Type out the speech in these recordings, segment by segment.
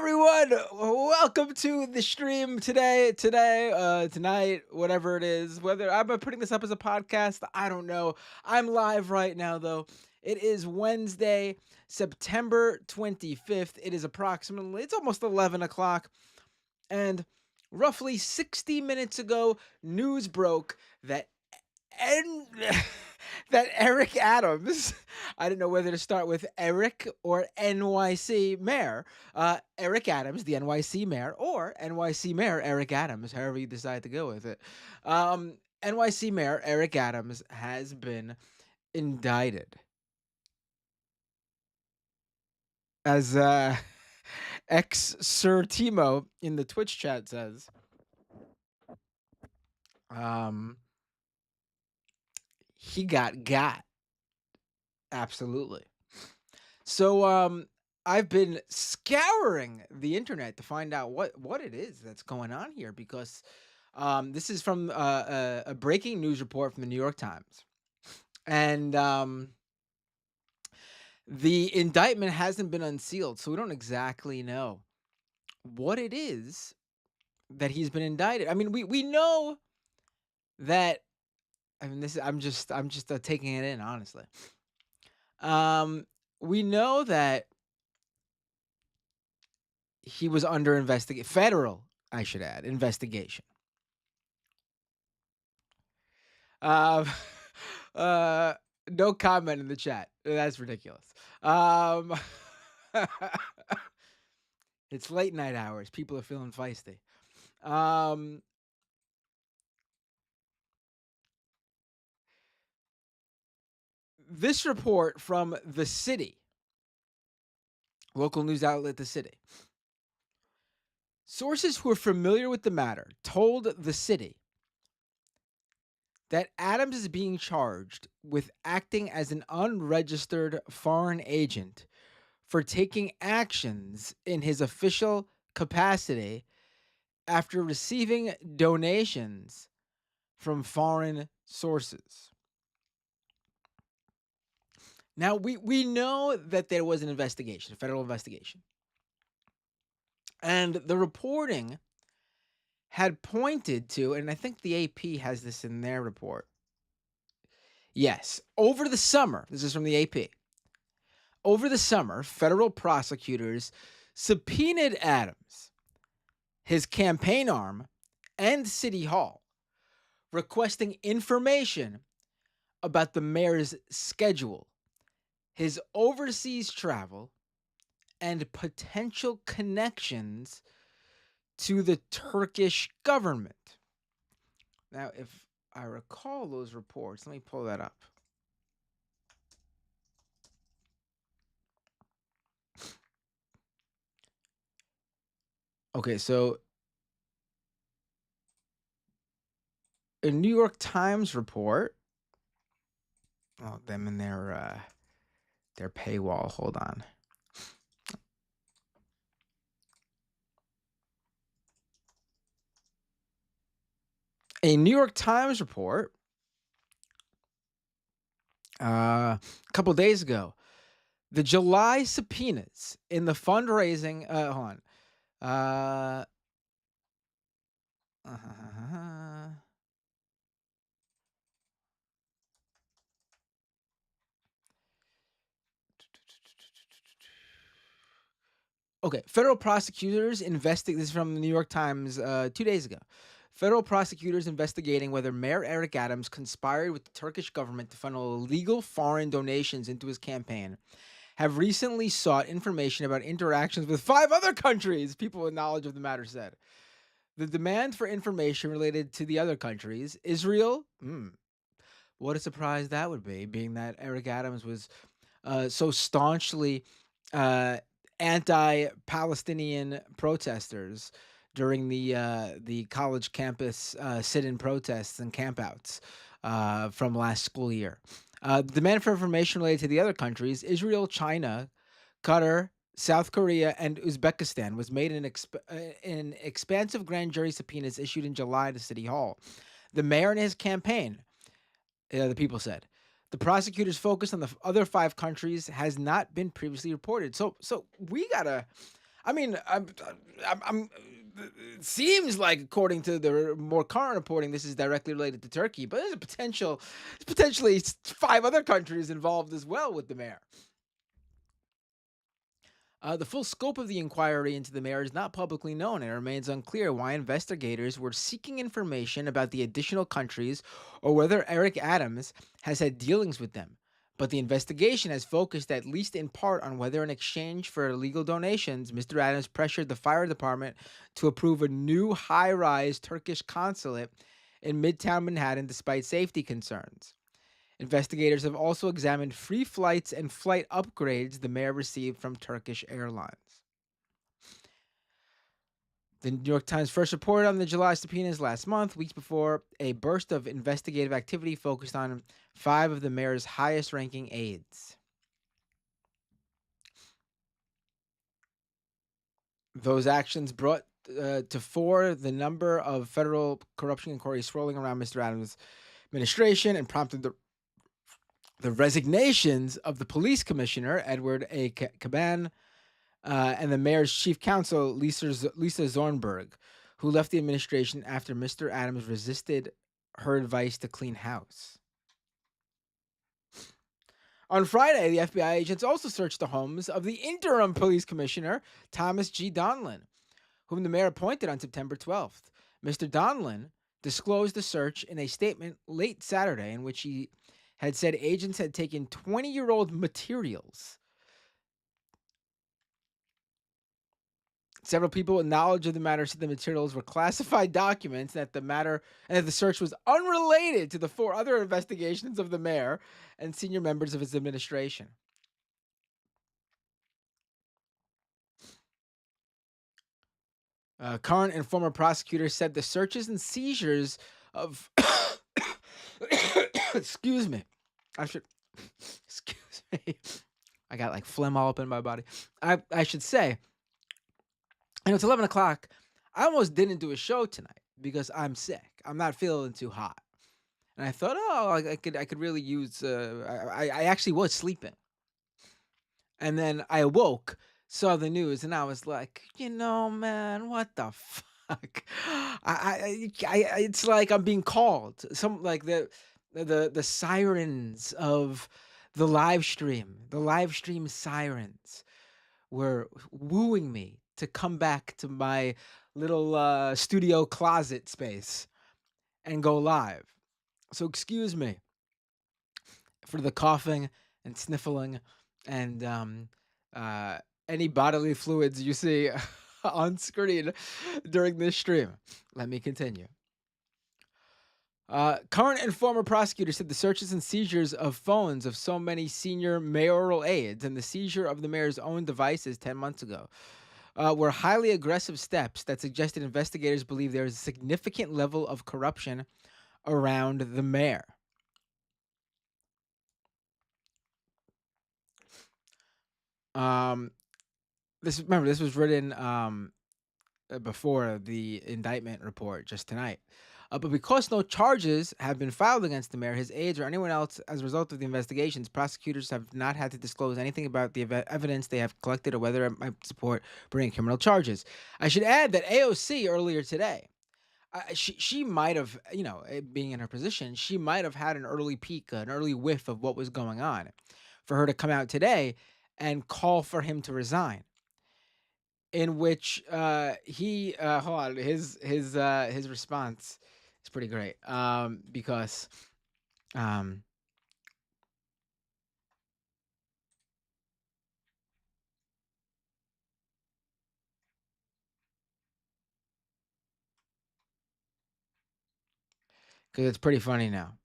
everyone? Welcome to the stream tonight, whatever it is. Whether I'm putting this up as a podcast, I don't know. I'm live right now, though. It is Wednesday, September 25th. It's almost 11 o'clock. And roughly 60 minutes ago, news broke that and that Eric Adams, I didn't know whether to start with Eric or NYC mayor, Eric Adams, the NYC mayor, or NYC mayor Eric Adams, however you decide to go with it. NYC mayor Eric Adams has been indicted as ex Sir Timo in the Twitch chat says. Um, he got absolutely. So I've been scouring the internet to find out what it is that's going on here because this is from a breaking news report from the New York Times. And the indictment hasn't been unsealed, so we don't exactly know what it is that he's been indicted. I mean, we know that. I mean, this is I'm just taking it in, honestly. We know that he was under federal, I should add, investigation. Um, no comment in the chat. That's ridiculous. It's late night hours. People are feeling feisty. This report from The City, local news outlet The City. Sources who are familiar with the matter told The City that Adams is being charged with acting as an unregistered foreign agent for taking actions in his official capacity after receiving donations from foreign sources. Now, we know that there was an investigation, a federal investigation. And the reporting had pointed to, and I think the AP has this in their report. Yes, over the summer, this is from the AP. Over the summer, federal prosecutors subpoenaed Adams, his campaign arm, and City Hall, requesting information about the mayor's schedule, his overseas travel, and potential connections to the Turkish government. Now, if I recall those reports, let me pull that up. Okay, so a New York Times report. Oh, them and their paywall. Hold on. A New York Times report a couple days ago, the July subpoenas in the fundraising. Hold on. Okay, federal prosecutors investigate. This is from the New York Times 2 days ago. Federal prosecutors investigating whether Mayor Eric Adams conspired with the Turkish government to funnel illegal foreign donations into his campaign have recently sought information about interactions with 5 other countries, people with knowledge of the matter said. The demand for information related to the other countries, Israel, what a surprise that would be, being that Eric Adams was so staunchly anti-Palestinian protesters during the college campus sit-in protests and campouts from last school year. The demand for information related to the other countries, Israel, China, Qatar, South Korea, and Uzbekistan, was made in expansive grand jury subpoenas issued in July to City Hall. The mayor and his campaign, the people said. The prosecutors' focus on the other 5 countries has not been previously reported. So we gotta. I mean, I'm it seems like, according to the more current reporting, this is directly related to Turkey, but there's potentially five other countries involved as well with the mayor. The full scope of the inquiry into the mayor is not publicly known, and it remains unclear why investigators were seeking information about the additional countries or whether Eric Adams has had dealings with them. But the investigation has focused, at least in part, on whether, in exchange for illegal donations, Mr. Adams pressured the fire department to approve a new high rise Turkish consulate in Midtown Manhattan despite safety concerns. Investigators have also examined free flights and flight upgrades the mayor received from Turkish Airlines. The New York Times first reported on the July subpoenas last month, weeks before a burst of investigative activity focused on five of the mayor's highest ranking aides. Those actions brought to fore the number of federal corruption inquiries swirling around Mr. Adams' administration and prompted the resignations of the police commissioner, Edward A. Caban, and the mayor's chief counsel, Lisa Zornberg, who left the administration after Mr. Adams resisted her advice to clean house. On Friday, the FBI agents also searched the homes of the interim police commissioner, Thomas G. Donlin, whom the mayor appointed on September 12th. Mr. Donlin disclosed the search in a statement late Saturday in which he had said agents had taken 20-year-old materials. Several people with knowledge of the matter said the materials were classified documents, and that the search was unrelated to the four other investigations of the mayor and senior members of his administration. Current and former prosecutors said the searches and seizures of excuse me. I should excuse me. I got like phlegm all up in my body. I should say, it's 11 o'clock. I almost didn't do a show tonight because I'm sick. I'm not feeling too hot. And I thought, oh, I could really use. I actually was sleeping, and then I awoke, saw the news, and I was like, man, what the fuck? It's like I'm being called. Some like the sirens of the live stream sirens were wooing me to come back to my little studio closet space and go live. So excuse me for the coughing and sniffling and uh, any bodily fluids you see on screen during this stream. Let me continue. Current and former prosecutors said the searches and seizures of phones of so many senior mayoral aides and the seizure of the mayor's own devices 10 months ago were highly aggressive steps that suggested investigators believe there is a significant level of corruption around the mayor. This was written before the indictment report just tonight. But because no charges have been filed against the mayor, his aides, or anyone else as a result of the investigations, prosecutors have not had to disclose anything about the evidence they have collected or whether it might support bringing criminal charges. I should add that AOC earlier today, she might have, being in her position, she might have had an early peek, an early whiff of what was going on for her to come out today and call for him to resign. In which he hold on, his response is pretty great because um because it's pretty funny now.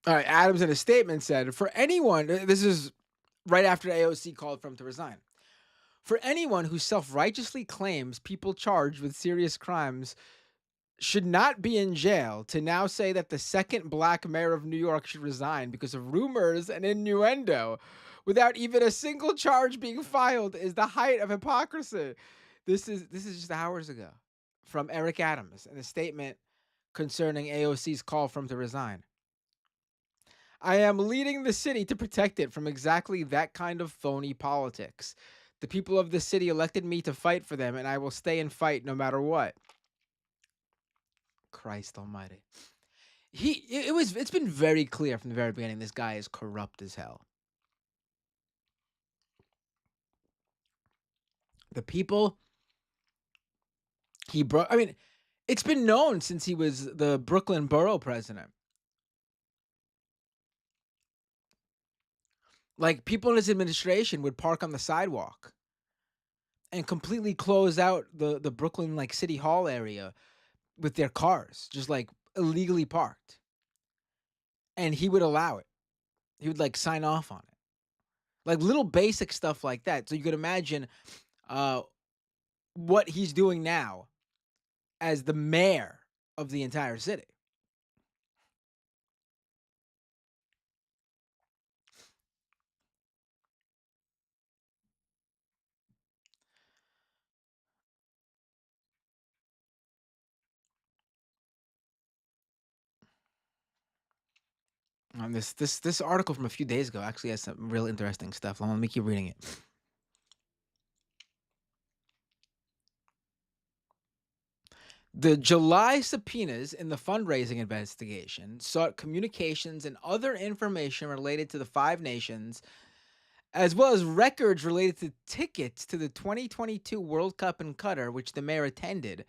All right, Adams in a statement said, "For anyone," this is right after AOC called for him to resign. "For anyone who self-righteously claims people charged with serious crimes should not be in jail, to now say that the second black mayor of New York should resign because of rumors and innuendo without even a single charge being filed is the height of hypocrisy." This is just hours ago from Eric Adams in a statement concerning AOC's call for him to resign. I am leading the city to protect it from exactly that kind of phony politics. The people of the city elected me to fight for them, and I will stay and fight no matter what. Christ almighty. It's been very clear from the very beginning this guy is corrupt as hell. The people he brought, I mean, it's been known since he was the Brooklyn borough president. Like, people in his administration would park on the sidewalk and completely close out the Brooklyn, like, City Hall area with their cars, just, like, illegally parked. And he would allow it. He would, like, sign off on it. Like, little basic stuff like that. So you could imagine, uh, what he's doing now as the mayor of the entire city. This article from a few days ago actually has some real interesting stuff. Let me keep reading it. The July subpoenas in the fundraising investigation sought communications and other information related to the Five Nations, as well as records related to tickets to the 2022 World Cup in Qatar, which the mayor attended,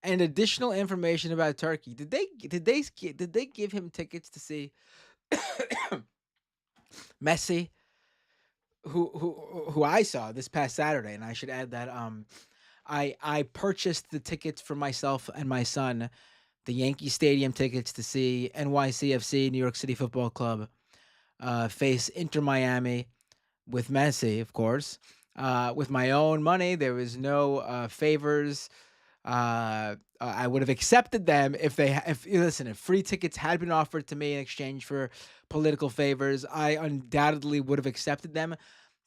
and additional information about Turkey. Did they give him tickets to see Messi, who I saw this past Saturday? And I should add that I purchased the tickets for myself and my son, the Yankee Stadium tickets to see NYCFC, New York City Football Club, face Inter Miami with Messi, of course. With my own money, there was no favors. I would have accepted them if listen, if free tickets had been offered to me in exchange for political favors, I undoubtedly would have accepted them.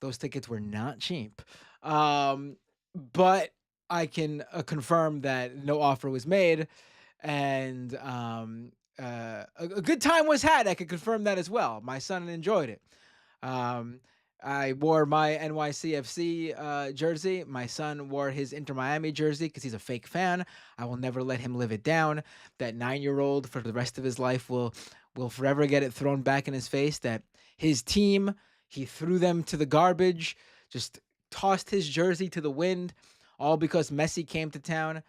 Those tickets were not cheap. But I can confirm that no offer was made, and a good time was had. I can confirm that as well. My son enjoyed it. Um, I wore my NYCFC jersey. My son wore his Inter Miami jersey because he's a fake fan. I will never let him live it down. That 9-year-old for the rest of his life will forever get it thrown back in his face that his team, he threw them to the garbage, just tossed his jersey to the wind, all because Messi came to town.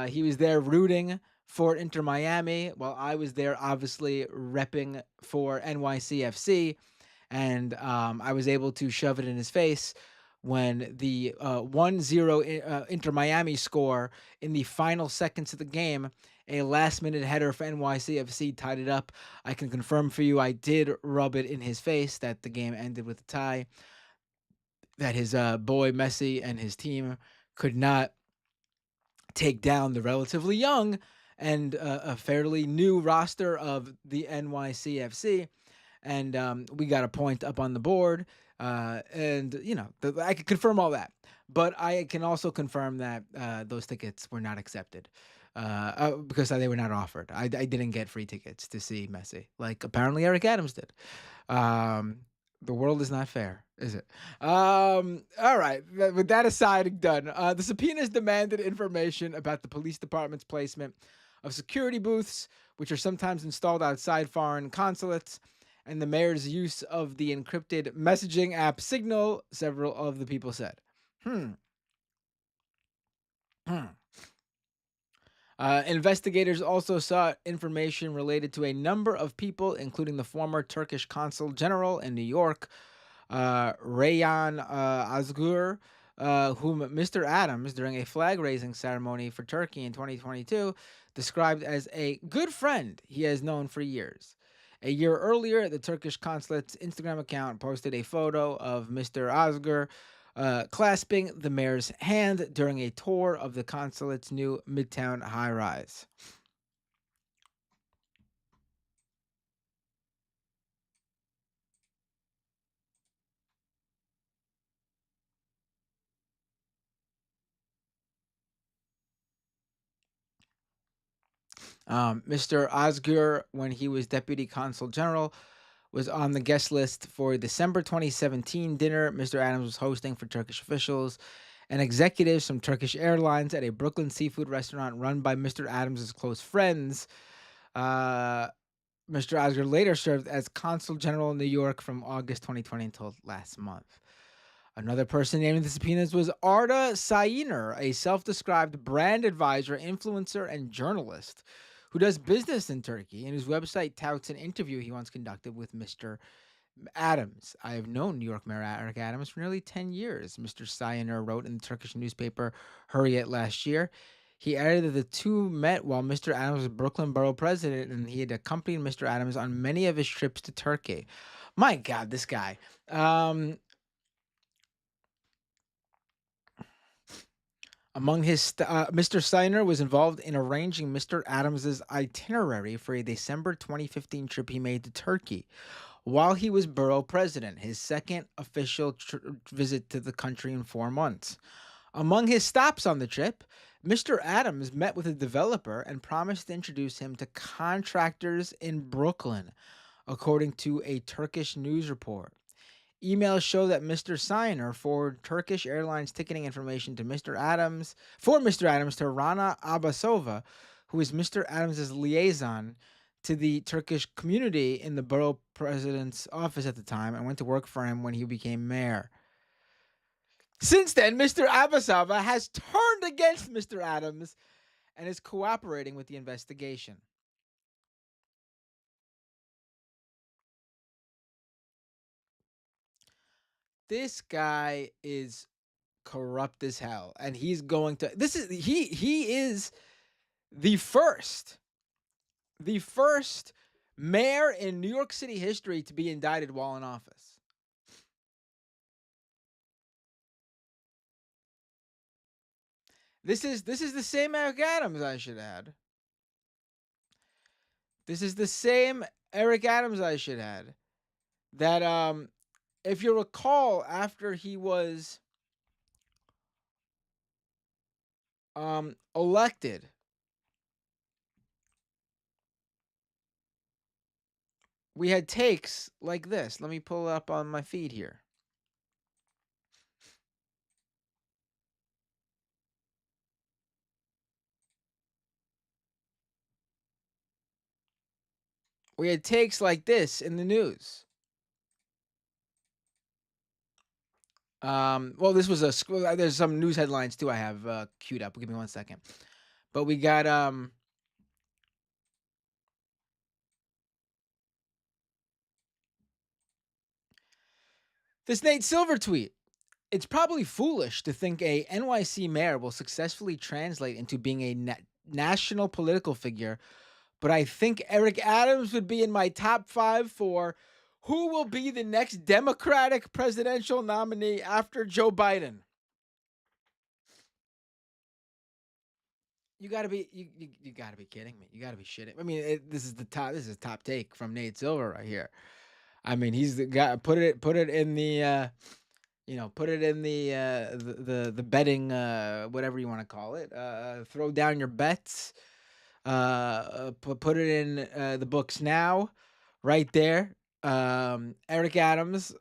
He was there rooting for Inter Miami while I was there obviously repping for NYCFC, and I was able to shove it in his face when the 1-0 Inter Miami score in the final seconds of the game, a last-minute header for NYCFC tied it up. I can confirm for you I did rub it in his face that the game ended with a tie, that his boy Messi and his team could not take down the relatively young and a fairly new roster of the NYCFC, and we got a point up on the board. And I can confirm all that, but I can also confirm that those tickets were not accepted because they were not offered. I didn't get free tickets to see Messi, like apparently Eric Adams did. Um, the world is not fair, is it? All right. With that aside, done. The subpoenas demanded information about the police department's placement of security booths, which are sometimes installed outside foreign consulates, and the mayor's use of the encrypted messaging app Signal, several of the people said. Hmm. Hmm. Investigators also sought information related to a number of people, including the former Turkish consul general in New York, Reyhan Azgur, whom Mr. Adams, during a flag raising ceremony for Turkey in 2022, described as a good friend he has known for years. A year earlier, the Turkish consulate's Instagram account posted a photo of Mr. Azgur clasping the mayor's hand during a tour of the consulate's new Midtown high rise. Mr. Osgur, when he was Deputy Consul General, was on the guest list for a December 2017 dinner Mr. Adams was hosting for Turkish officials and executives from Turkish Airlines at a Brooklyn seafood restaurant run by Mr. Adams's close friends. Uh, Mr. Oscar later served as Consul General in New York from August 2020 until last month. Another person named in the subpoenas was Arda Sainer, a self described brand advisor, influencer, and journalist who does business in Turkey and whose website touts an interview he once conducted with Mr. Adams. I have known New York Mayor Eric Adams for nearly 10 years, Mr. Sainer wrote in the Turkish newspaper Hurriyet last year. He added that the two met while Mr. Adams was Brooklyn borough president and he had accompanied Mr. Adams on many of his trips to Turkey. My God, this guy. Mr. Steiner was involved in arranging Mr. Adams's itinerary for a December 2015 trip he made to Turkey while he was borough president, his second official visit to the country in 4 months. Among his stops on the trip, Mr. Adams met with a developer and promised to introduce him to contractors in Brooklyn, according to a Turkish news report. Emails show that Mr. Signer forwarded Turkish Airlines ticketing information to Mr. Adams to Rana Abbasova, who is Mr. Adams's liaison to the Turkish community in the borough president's office at the time and went to work for him when he became mayor. Since then, Mr. Abbasova has turned against Mr. Adams and is cooperating with the investigation. This guy is corrupt as hell, and he's going to. He is the first mayor in New York City history to be indicted while in office. This is the same Eric Adams, I should add. This is the same Eric Adams, I should add. That if you recall, after he was elected, we had takes like this. Let me pull it up on my feed here. We had takes like this in the news. Well, this was there's some news headlines too I have queued up. Give me 1 second. But we got this Nate Silver tweet. It's probably foolish to think a NYC mayor will successfully translate into being a national political figure, but I think Eric Adams would be in my top 5 for who will be the next Democratic presidential nominee after Joe Biden. You gotta be you gotta be kidding me. You gotta be shitting. I mean, this is top take from Nate Silver right here. I mean, he's the guy. Put it in the put it in the betting whatever you want to call it. Throw down your bets. Put it in the books now, right there. Eric Adams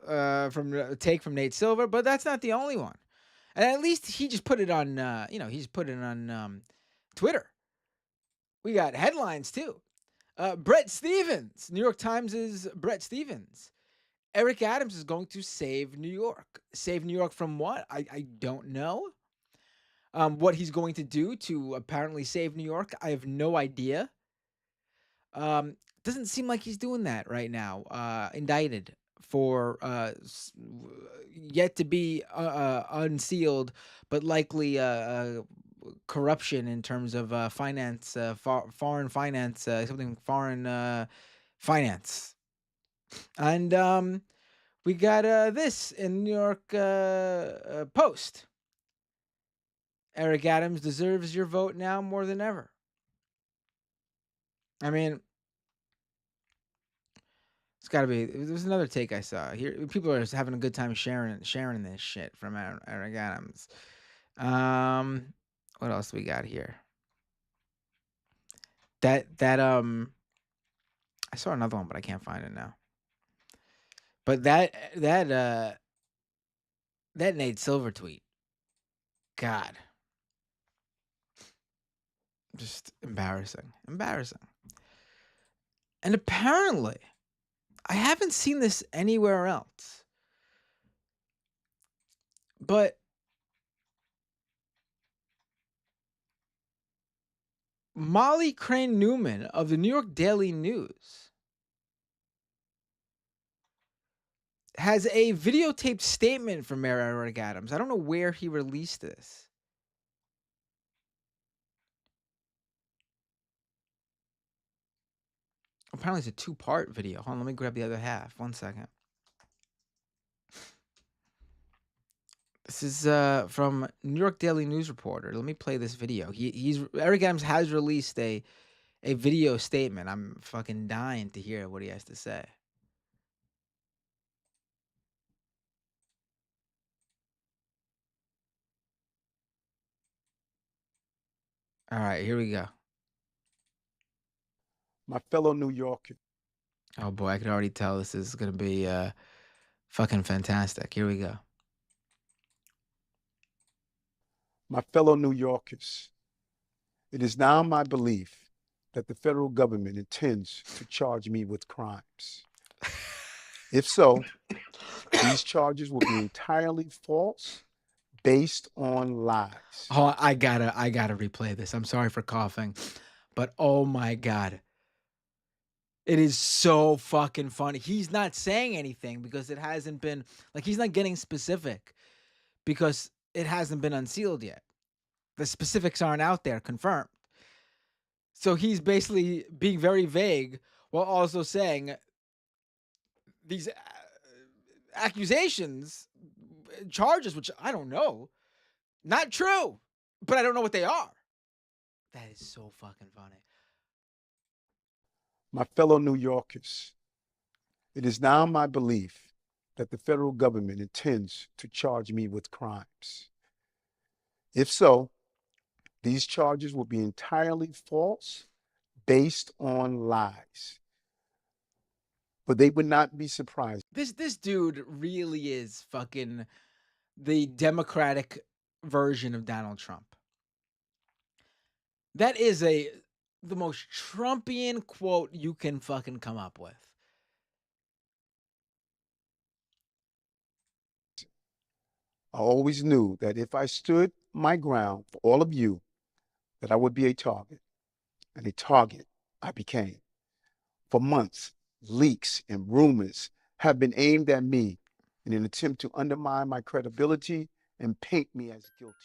from take from Nate Silver, but that's not the only one. And at least he just put it on. He's put it on Twitter. We got headlines too. Brett Stevens, New York Times' Brett Stevens. Eric Adams is going to save New York. Save New York from what? I don't know. What he's going to do to apparently save New York, I have no idea. Doesn't seem like he's doing that right now. Indicted for yet to be unsealed, but likely corruption in terms of finance, foreign finance, something foreign finance. And we got this in New York Post. Eric Adams deserves your vote now more than ever. I mean, it's got to be. There's another take I saw here. People are just having a good time sharing this shit from Eric Adams. What else we got here? That I saw another one, but I can't find it now. But that Nate Silver tweet, God, just embarrassing, embarrassing. And apparently, I haven't seen this anywhere else, but Molly Crane Newman of the New York Daily News has a videotaped statement from Mayor Eric Adams. I don't know where he released this. Apparently, it's a two-part video. Hold on, let me grab the other half. 1 second. This is from New York Daily News reporter. Let me play this video. He's Eric Adams has released a video statement. I'm fucking dying to hear what he has to say. All right, here we go. My fellow New Yorkers. Oh boy, I can already tell this is gonna be fucking fantastic. Here we go. My fellow New Yorkers, it is now my belief that the federal government intends to charge me with crimes. If so, these charges will be entirely false, based on lies. Oh, I gotta replay this. I'm sorry for coughing, but oh my god. It is so fucking funny. He's not saying anything because it hasn't been like he's not getting specific because it hasn't been unsealed yet. The specifics aren't out there confirmed. So he's basically being very vague while also saying these accusations, charges, which I don't know, not true, but I don't know what they are. That is so fucking funny. My fellow New Yorkers, it is now my belief that the federal government intends to charge me with crimes. If so, these charges will be entirely false, based on lies. But they would not be surprised. This dude really is fucking the Democratic version of Donald Trump. That is the most Trumpian quote you can fucking come up with. I always knew that if I stood my ground for all of you, that I would be a target, and a target I became. For months, leaks and rumors have been aimed at me in an attempt to undermine my credibility and paint me as guilty.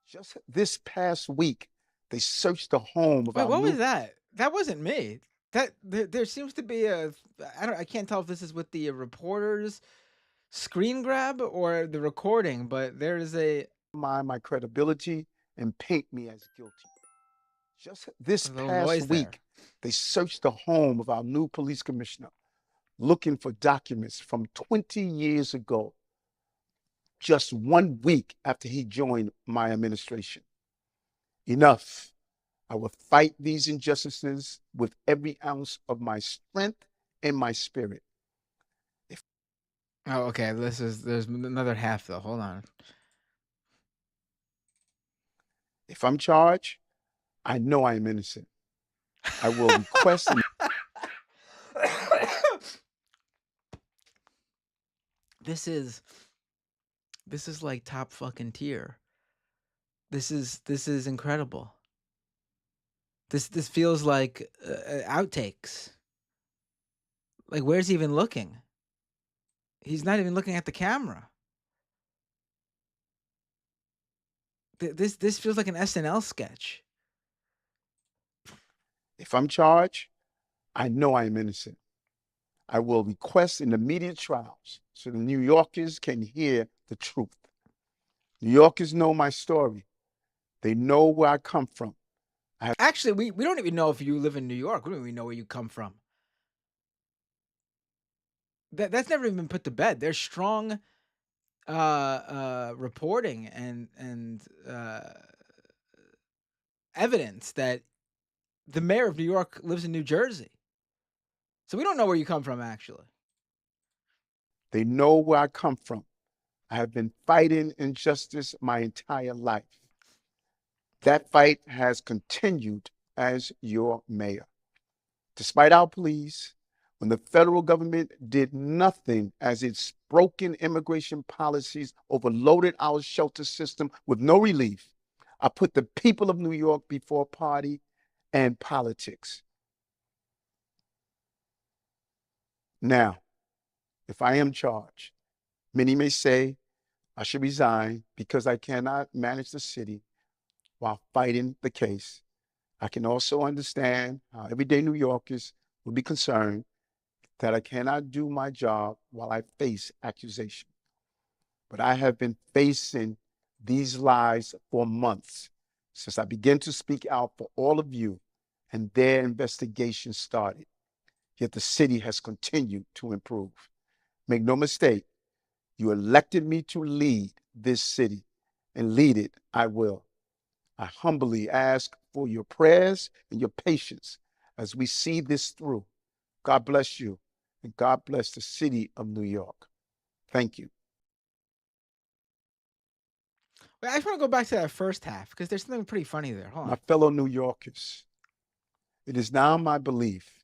Just this past week, they searched the home of Wait, our what new was that? That wasn't me. That there seems to be I can't tell if this is with the reporter's screen grab or the recording, but there is a my credibility and paint me as guilty. Just this little past noise there. week, they searched the home of our new police commissioner, looking for documents from 20 years ago, just 1 week after he joined my administration. Enough. I will fight these injustices with every ounce of my strength and my spirit. Oh, okay. There's another half though. Hold on. If I'm charged, I know I am innocent. I will request This is like top fucking tier. This is incredible. This feels like outtakes. Like where's he even looking? He's not even looking at the camera. This feels like an SNL sketch. If I'm charged, I know I am innocent. I will request an immediate trials so the New Yorkers can hear the truth. New Yorkers know my story. They know where I come from. Actually, we don't even know if you live in New York. We don't even know where you come from. That's never even been put to bed. There's strong reporting and evidence that the mayor of New York lives in New Jersey. So we don't know where you come from, actually. They know where I come from. I have been fighting injustice my entire life. That fight has continued as your mayor. Despite our pleas, when the federal government did nothing as its broken immigration policies overloaded our shelter system with no relief, I put the people of New York before party and politics. Now, if I am charged, many may say I should resign because I cannot manage the city while fighting the case. I can also understand how everyday New Yorkers will be concerned that I cannot do my job while I face accusation. But I have been facing these lies for months since I began to speak out for all of you and their investigation started. Yet the city has continued to improve. Make no mistake, you elected me to lead this city, and lead it I will. I humbly ask for your prayers and your patience as we see this through. God bless you, and God bless the city of New York. Thank you. Wait, I just want to go back to that first half because there's something pretty funny there. Hold My on. fellow New Yorkers, it is now my belief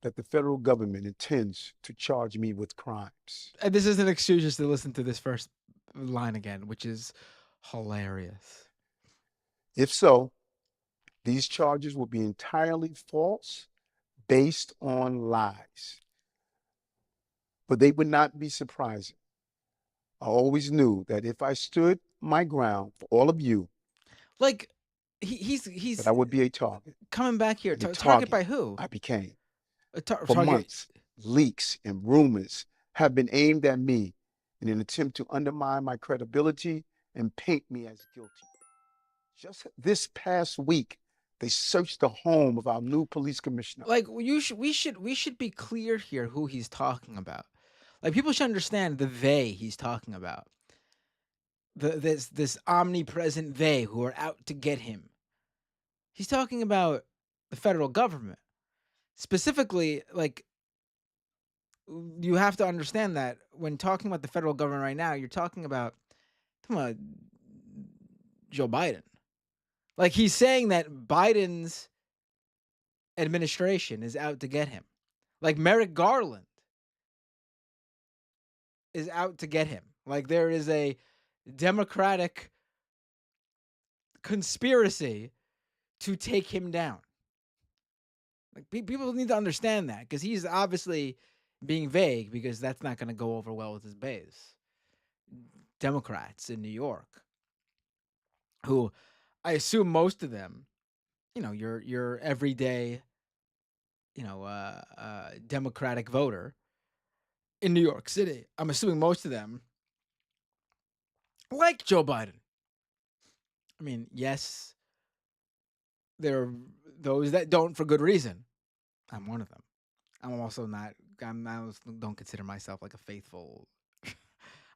that the federal government intends to charge me with crimes. And this is an excuse just to listen to this first line again, which is hilarious. If so, these charges will be entirely false, based on lies. But they would not be surprising. I always knew that if I stood my ground for all of you, Like, that he's I would be a target. coming back here. And a Target target by who? I became. For Target. months, leaks and rumors have been aimed at me in an attempt to undermine my credibility and paint me as guilty. Just this past week, they searched the home of our new police commissioner. Like we should be clear here who he's talking about. Like people should understand the they he's talking about. This omnipresent they who are out to get him. He's talking about the federal government. Specifically, like you have to understand that when talking about the federal government right now, you're talking about Joe Biden. Like he's saying that Biden's administration is out to get him. Like Merrick Garland is out to get him. Like there is a Democratic conspiracy to take him down. Like people need to understand that because he's obviously being vague because that's not going to go over well with his base. Democrats in New York, who I assume most of them, your everyday, Democratic voter in New York City. I'm assuming most of them like Joe Biden. I mean, yes, there are those that don't for good reason. I'm one of them. I'm also not. I don't consider myself like a faithful.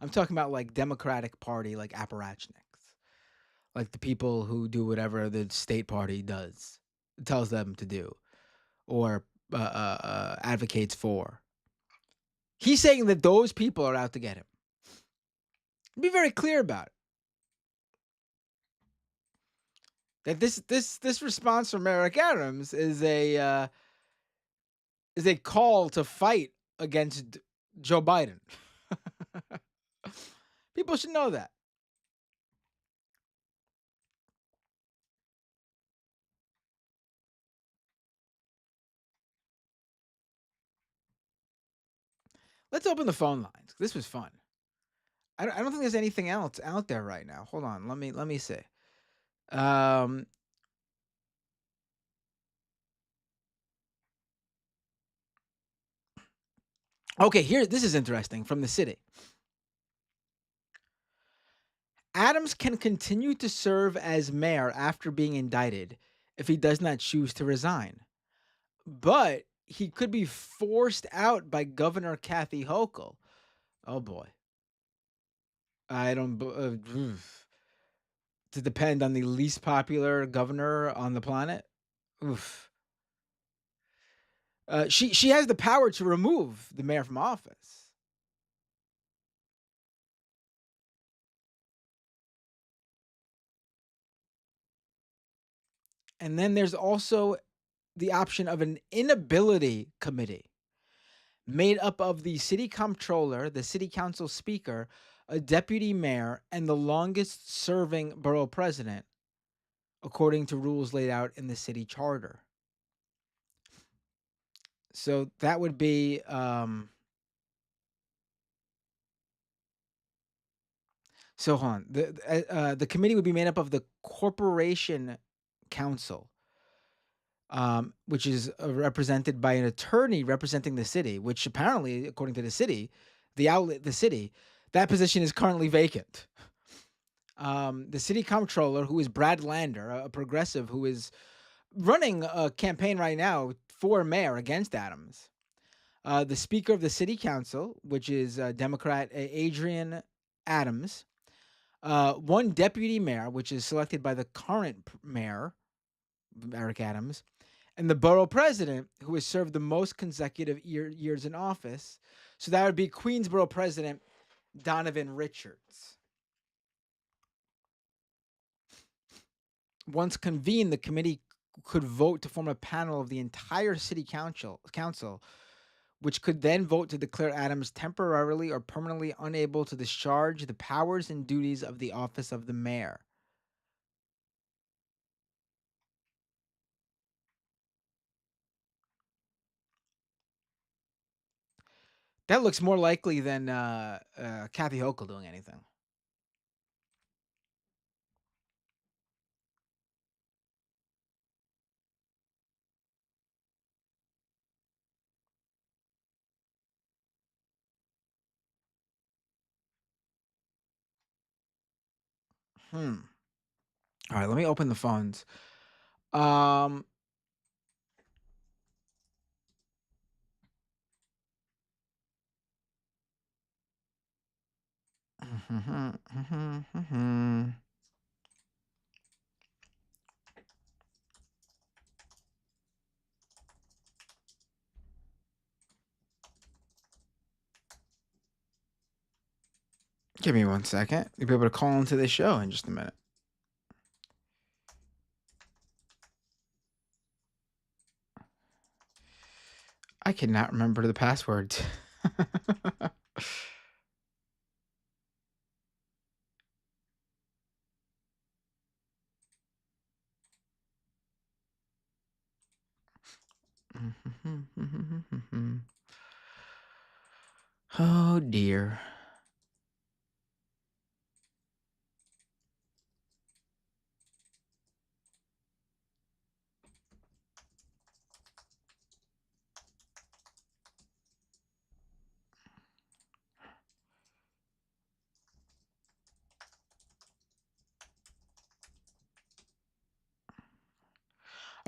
I'm talking about like Democratic Party, like apparatchiks, like the people who do whatever the state party tells them to do, or advocates for. He's saying that those people are out to get him. Be very clear about it. That this response from Eric Adams is a call to fight against Joe Biden. People should know that. Let's open the phone lines. This was fun. I don't think there's anything else out there right now. Hold on. Let me see. Um. Okay. Here. This is interesting from the city. Adams can continue to serve as mayor after being indicted if he does not choose to resign, but he could be forced out by Governor Kathy Hochul. Oh boy. I don't. To depend on the least popular governor on the planet. Oof. She has the power to remove the mayor from office. And then there's also the option of an inability committee made up of the city comptroller, the city council speaker, a deputy mayor, and the longest serving borough president, according to rules laid out in the city charter. So that would be so hold on. The committee would be made up of the corporation council, which is represented by an attorney representing the city, which apparently, according to the city, the city, that position is currently vacant. The city comptroller, who is Brad Lander, a progressive who is running a campaign right now for mayor against Adams. The speaker of the city council, which is Democrat Adrian Adams. One deputy mayor, which is selected by the current mayor, Eric Adams, and the borough president, who has served the most consecutive years in office. So that would be Queensborough president Donovan Richards. Once convened, the committee could vote to form a panel of the entire city council, which could then vote to declare Adams temporarily or permanently unable to discharge the powers and duties of the office of the mayor. That looks more likely than Kathy Hochul doing anything. All right, let me open the phones. Um, Give me 1 second. You'll be able to call into this show in just a minute. I cannot remember the passwords. Oh dear.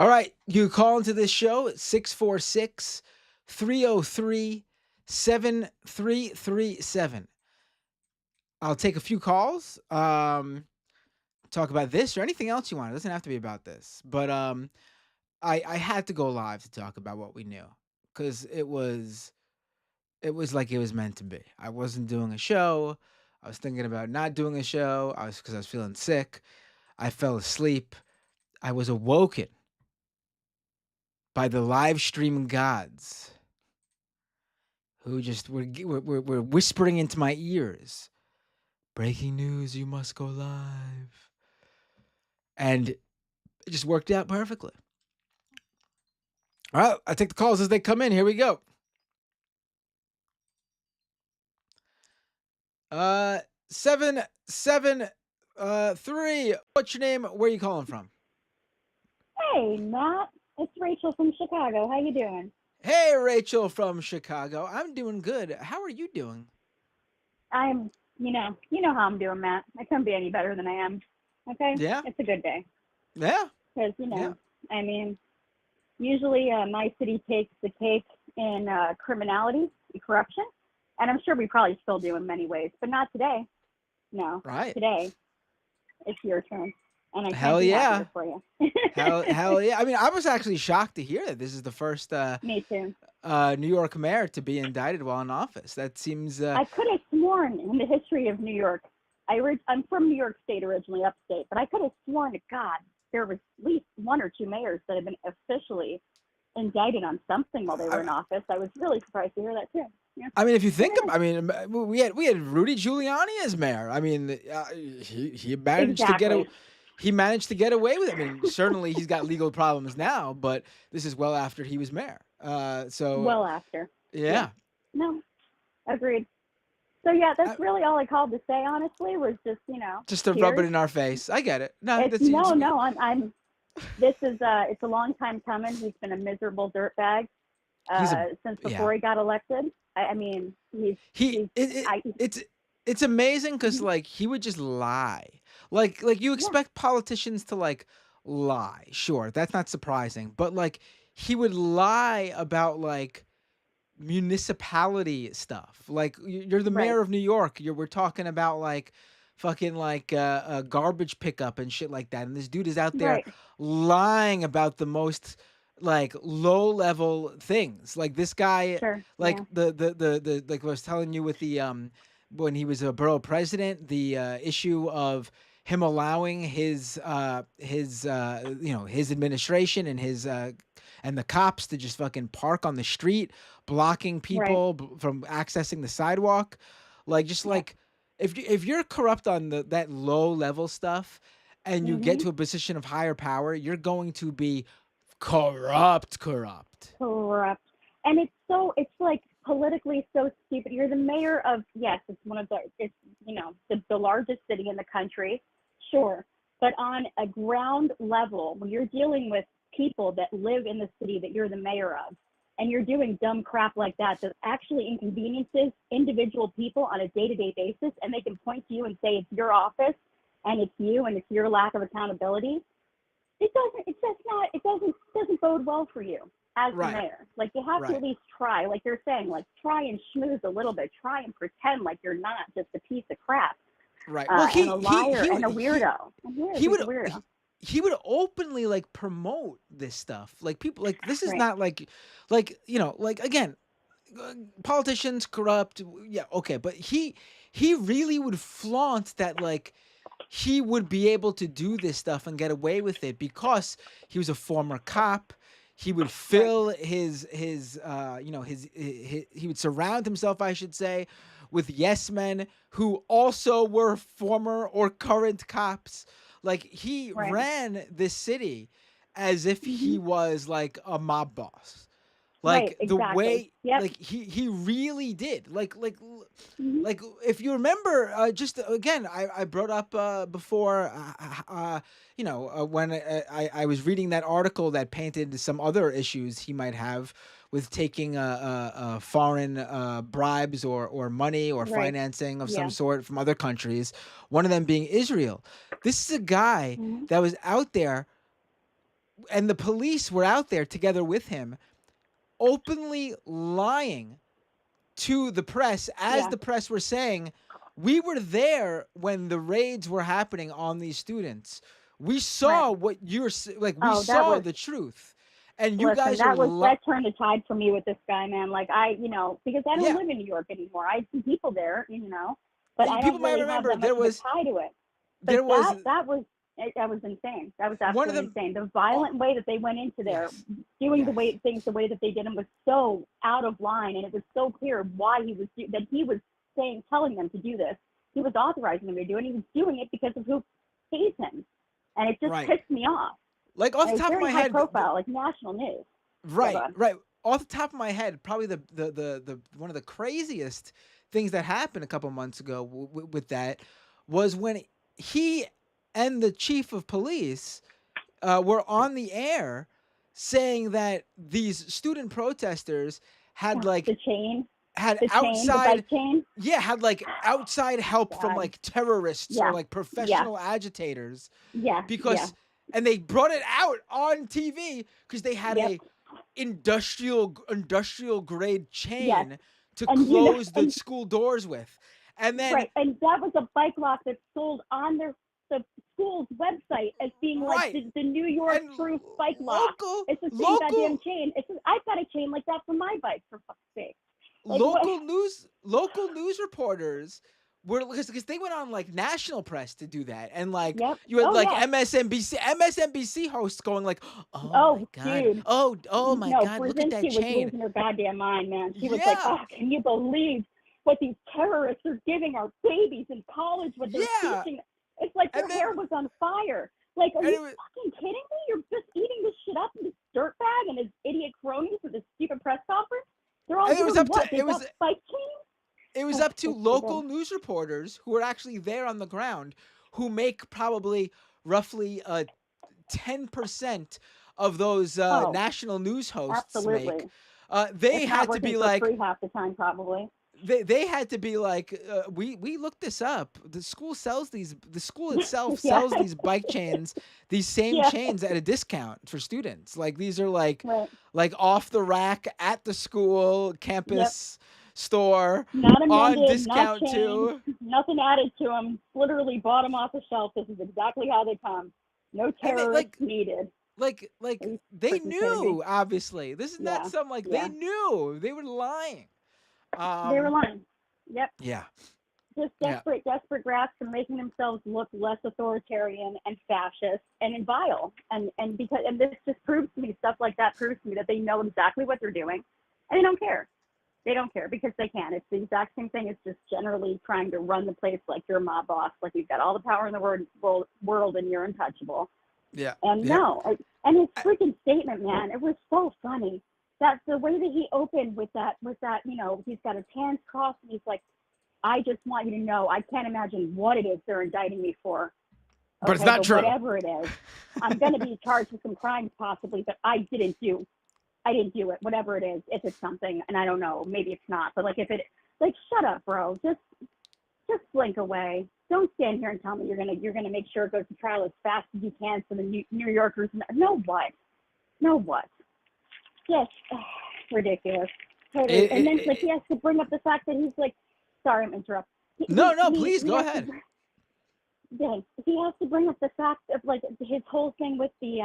All right, you call into this show at 646 303 7337. I'll take a few calls. Talk about this or anything else you want. It doesn't have to be about this. But I had to go live to talk about what we knew because it was like it was meant to be. I wasn't doing a show. I was thinking about not doing a show. Because I was feeling sick. I fell asleep. I was awoken by the live stream gods who just were whispering into my ears, "Breaking news, you must go live." And it just worked out perfectly. All right, I take the calls as they come in. Here we go. 773. What's your name? Where are you calling from? Hey, Matt. It's Rachel from Chicago. How you doing? Hey, Rachel from Chicago. I'm doing good. How are you doing? I'm, you know how I'm doing, Matt. I couldn't be any better than I am. Okay? Yeah. It's a good day. Yeah. Because, Yeah. I mean, usually my city takes the cake in criminality and corruption. And I'm sure we probably still do in many ways, but not today. No. Right. Today, it's your turn. and I can't Hell be yeah. happier for you. Hell yeah. I mean, I was actually shocked to hear that this is the first Me too. New York mayor to be indicted while in office. That seems I could have sworn in the history of New York, I'm from New York State originally, upstate, but I could have sworn to God there was at least one or two mayors that have been officially indicted on something while they were in office. I was really surprised to hear that too. Yeah. I mean, if you think of, I mean, we had Rudy Giuliani as mayor. I mean, he managed to get a, Exactly. he managed to get away with it. I mean, certainly he's got legal problems now, but this is well after he was mayor. So Well after. Yeah. yeah, No, agreed. So yeah, I, that's really all I called to say. Honestly, was just just to rub it cheers. in our face. I get it. No, It's that's no, no. I'm. This is it's a long time coming. He's been a miserable dirtbag he's a since yeah. before he got elected. I mean, He it's amazing because like he would just lie. Like you yeah, expect politicians to like lie. Sure, that's not surprising. But like he would lie about like municipality stuff. Like you're the right, mayor of New York. We're talking about like fucking like garbage pickup and shit like that. And this dude is out there right, lying about the most like low level things. Like this guy, sure, like yeah, the like I was telling you with the when he was a borough president, the issue of him allowing his you know his administration and his and the cops to just fucking park on the street, blocking right, people from accessing the sidewalk. Like just yeah, like if you're corrupt on that low level stuff and you get mhm, to a position of higher power, you're going to be corrupt. corrupt. And it's like politically so stupid. You're the mayor of, yes, it's one of it's the largest city in the country, sure, but on a ground level, when you're dealing with people that live in the city that you're the mayor of, and you're doing dumb crap like that that actually inconveniences individual people on a day-to-day basis, and they can point to you and say it's your office and it's you and it's your lack of accountability, it doesn't bode well for you as the Right. mayor. Like, you have to Right. at least try, like you're saying, like try and schmooze a little bit, try and pretend like you're not just a piece of crap, Right. Well, and a liar and a weirdo. And he he's would a weirdo. he would openly like promote this stuff. Like people like this is Right. not like you know like again politicians corrupt. Yeah, okay, but he really would flaunt that like he would be able to do this stuff and get away with it because he was a former cop. He would Right. fill his you know his he would surround himself, I should say, with yes men who also were former or current cops. Like he Right. ran this city as if Hmm. he was like a mob boss. Right. Like the Exactly. way Yep. like he really did. Hmm. Like if you remember just again I brought up before you know when I was reading that article that painted some other issues he might have with taking foreign bribes or money or Right. financing of some Yeah. sort from other countries, one of them being Israel. This is a guy Hmm. that was out there and the police were out there together with him openly lying to the press as Yeah. the press were saying we were there when the raids were happening on these students. We Right. saw what like we Oh, that saw was the truth. And you listen. guys are That turned the tide for me with this guy, man. Like, because I don't yeah. live in New York anymore. I see people there, but I People don't might really have remember that much of a tie to it. But there was that was insane. That was one of absolutely them insane. The oh, violent way that they went into there, yes. doing Yes. the way that they did them was so out of line, and it was so clear why that he was telling them to do this. He was authorizing them to do it. And he was doing it because of who pays him, and it just Right. pissed me off. Like off And the it's top of very my high head profile, like national news. Yeah, right, go ahead. right. Off the top of my head, probably the one of the craziest things that happened a couple months ago with that was when he and the chief of police were on the air saying that these student protesters had like The chain, had the outside bike chain. yeah had like outside help from God. like terrorists or Yeah, like yeah, professional agitators yeah, yeah. because and they brought it out on TV because they had Yep. a industrial grade Yes. chain to And close the and school doors with. And then right, and that was a bike lock that sold on their the school's website as being like Right. the New York And Proof bike lock. local It's the same goddamn chain. I've got a chain like that for my bike, for fuck's sake. Like what? local news reporters were, because they went on like national press to do that, and like Yep. you had Oh like yeah. MSNBC hosts going like, Oh, dude. oh my No, god, look at that Brzezinski was chain. losing her goddamn mind, man. She was like, Yeah, "Oh, can you believe what these terrorists are giving our babies in college? What they're yeah, teaching?" It's like her and then hair was on fire. Like, are and you it was, fucking kidding me? You're just eating this shit up in this dirtbag and his idiot cronies with this stupid press conference. They're all and it was doing up to what? They've got spike chains. it was Oh, up to so local stupid. news reporters who are actually there on the ground, who make probably roughly 10% of those Oh, national news hosts make. absolutely. They It's not had to working be for like, free half the time, probably. they had to be like, we looked this up. The school itself Yeah. sells these bike chains, these same Yeah. chains at a discount for students. Like these are like Right. off the rack at the school Yep. campus store Not on amended, not discount changed, too. nothing added to them. Literally bought them off the shelf. This is exactly how they come. No And it terrorists needed. like Are you they freaking kidding me? knew, obviously. This is not Yeah, some like, they yeah. knew. They were lying. They were Um lying. Yep. yeah. Just Yeah. desperate grasps and making themselves look less authoritarian and fascist and vile. And this just proves to me, stuff like that proves to me that they know exactly what they're doing and they don't care. They don't care because they can. It's the exact same thing. It's just generally trying to run the place like you're a mob boss, like you've got all the power in the world and you're untouchable. Yeah. And Yep. and his I- freaking statement, man, it was so funny. That's the way that he opened with that, he's got his hands crossed and he's like, "I just want you to know, I can't imagine what it is they're indicting me for. But it's Okay, not but true. whatever it is, I'm going to be charged with some crimes possibly, but I didn't do it, whatever it is, if it's something, and I don't know, maybe it's not, but like if it, like, shut up, bro. Just blink away. Don't stand here and tell me you're gonna make sure it goes to trial as fast as you can so the New Yorkers know what? Just ridiculous. Totally. And then like he has to bring up the fact that he's like, sorry, I'm interrupting. No, please go ahead. He has to bring up the fact of like his whole thing with the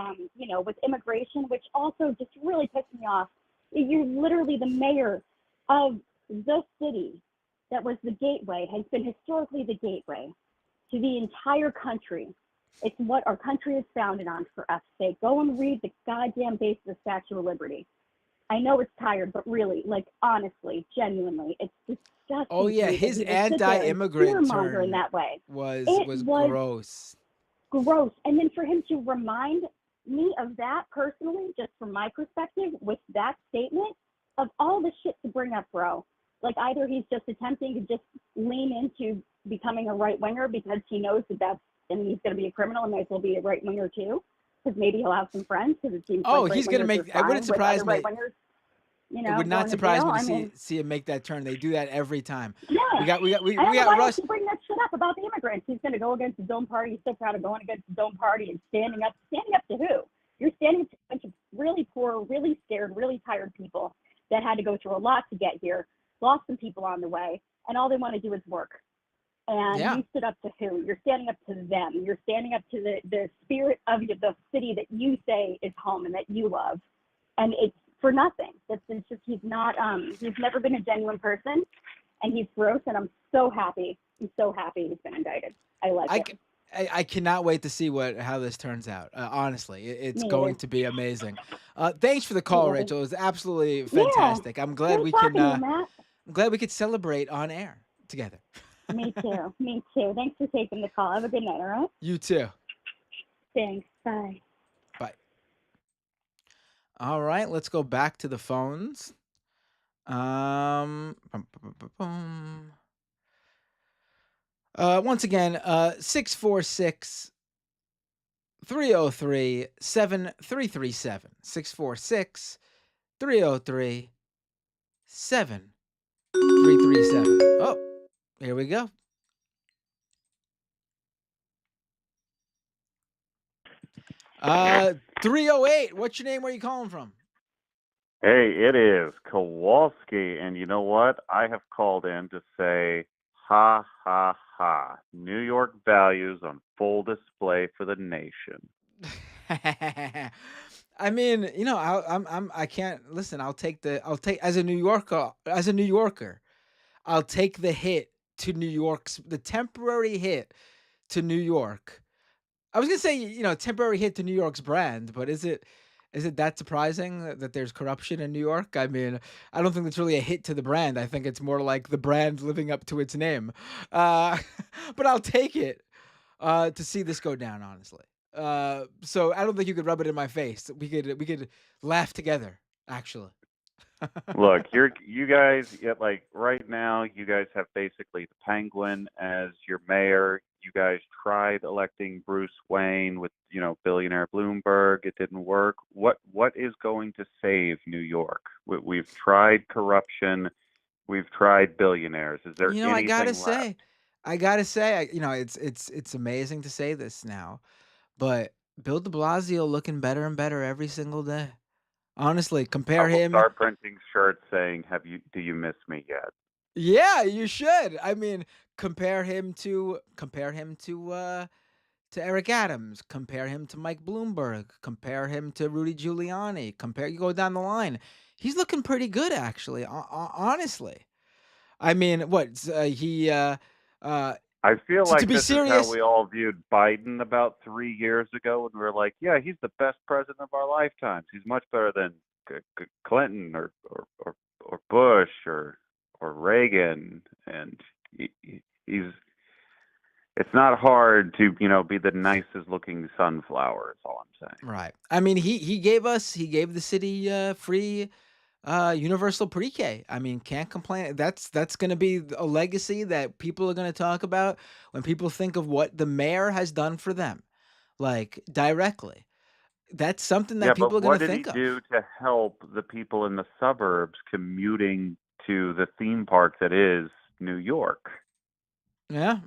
with immigration, which also just really pissed me off. You're literally the mayor of the city that was the gateway, has been historically the gateway to the entire country. It's what our country is founded on, for us to say. Go and read the goddamn base of the Statue of Liberty. I know it's tired, but really, like, honestly, genuinely, it's disgusting. Oh yeah, his anti-immigrant turn in that way was gross. gross. And then for him to remind me of that personally, just from my perspective, with that statement, of all the shit to bring up, bro. Like, either he's just attempting to just lean into becoming a right winger because he knows that and he's going to be a criminal and might as well be a right winger too, because maybe he'll have some friends. Because it seems like he's gonna make. It wouldn't surprise me. Right wingers, it would not surprise me to see him make that turn. They do that every time. Yeah. We got why Russ. He bring that shit up about the immigrants? He's going to go against the Dome Party. He's so proud of going against the Dome Party and standing up to who? You're standing up to a bunch of really poor, really scared, really tired people that had to go through a lot to get here, lost some people on the way, and all they want to do is work. And you stood up to who? You're standing up to them. You're standing up to the spirit of the city that you say is home and that you love. And it's for nothing. It's just, he's never been a genuine person, and he's gross, and I'm so happy. I'm so happy he's been indicted. I like it. I cannot wait to see how this turns out. Honestly, it's Me going either. to be amazing. Thanks for the call, Yeah. Rachel. It was absolutely fantastic. I'm glad Good we talking can. to you, Matt. I'm glad we could celebrate on air together. Me too. Me too. Thanks for taking the call. Have a good night, all right? You too. Thanks. Bye. Bye. All right, let's go back to the phones. Once again, 646 303 7337. 646 303 7337. Oh, here we go. Uh, 308. What's your name? Where are you calling from? Hey, it is Kowalski, and you know what? I have called in to say Ha ha ha. New York values on full display for the nation. I mean, I can't listen. I'll take as a New Yorker, I'll take the hit to the temporary hit to New York. I was gonna say, temporary hit to New York's brand, but is it that surprising that there's corruption in New York? I mean, I don't think it's really a hit to the brand. I think it's more like the brand living up to its name. Uh, but I'll take it to see this go down, honestly. So I don't think you could rub it in my face. We could laugh together, actually. Look, you guys, like right now, you guys have basically the Penguin as your mayor. You guys tried electing Bruce Wayne with, billionaire Bloomberg. It didn't work. What is going to save New York? We've tried corruption. We've tried billionaires. Is there I anything gotta left? say, it's amazing to say this now, but Bill De Blasio looking better and better every single day. Honestly, I compare will him. start printing shirts saying, Do you miss me yet?" Yeah, you should. I mean, compare him to Eric Adams, compare him to Mike Bloomberg, compare him to Rudy Giuliani, you go down the line. He's looking pretty good actually, honestly. I mean, he I feel to like be this is how serious. we all viewed Biden about 3 years ago, and we were like, "Yeah, he's the best president of our lifetimes. He's much better than Clinton or Bush or Reagan." And he's. It's not hard to be the nicest looking sunflower. Is all I'm saying. Right. I mean, he gave the city free universal pre-K. I mean, can't complain. That's going to be a legacy that people are going to talk about when people think of what the mayor has done for them, like directly. That's something that Yeah, but people are going what to did he think of. do to help the people in the suburbs commuting to the theme park that is New York? Yeah.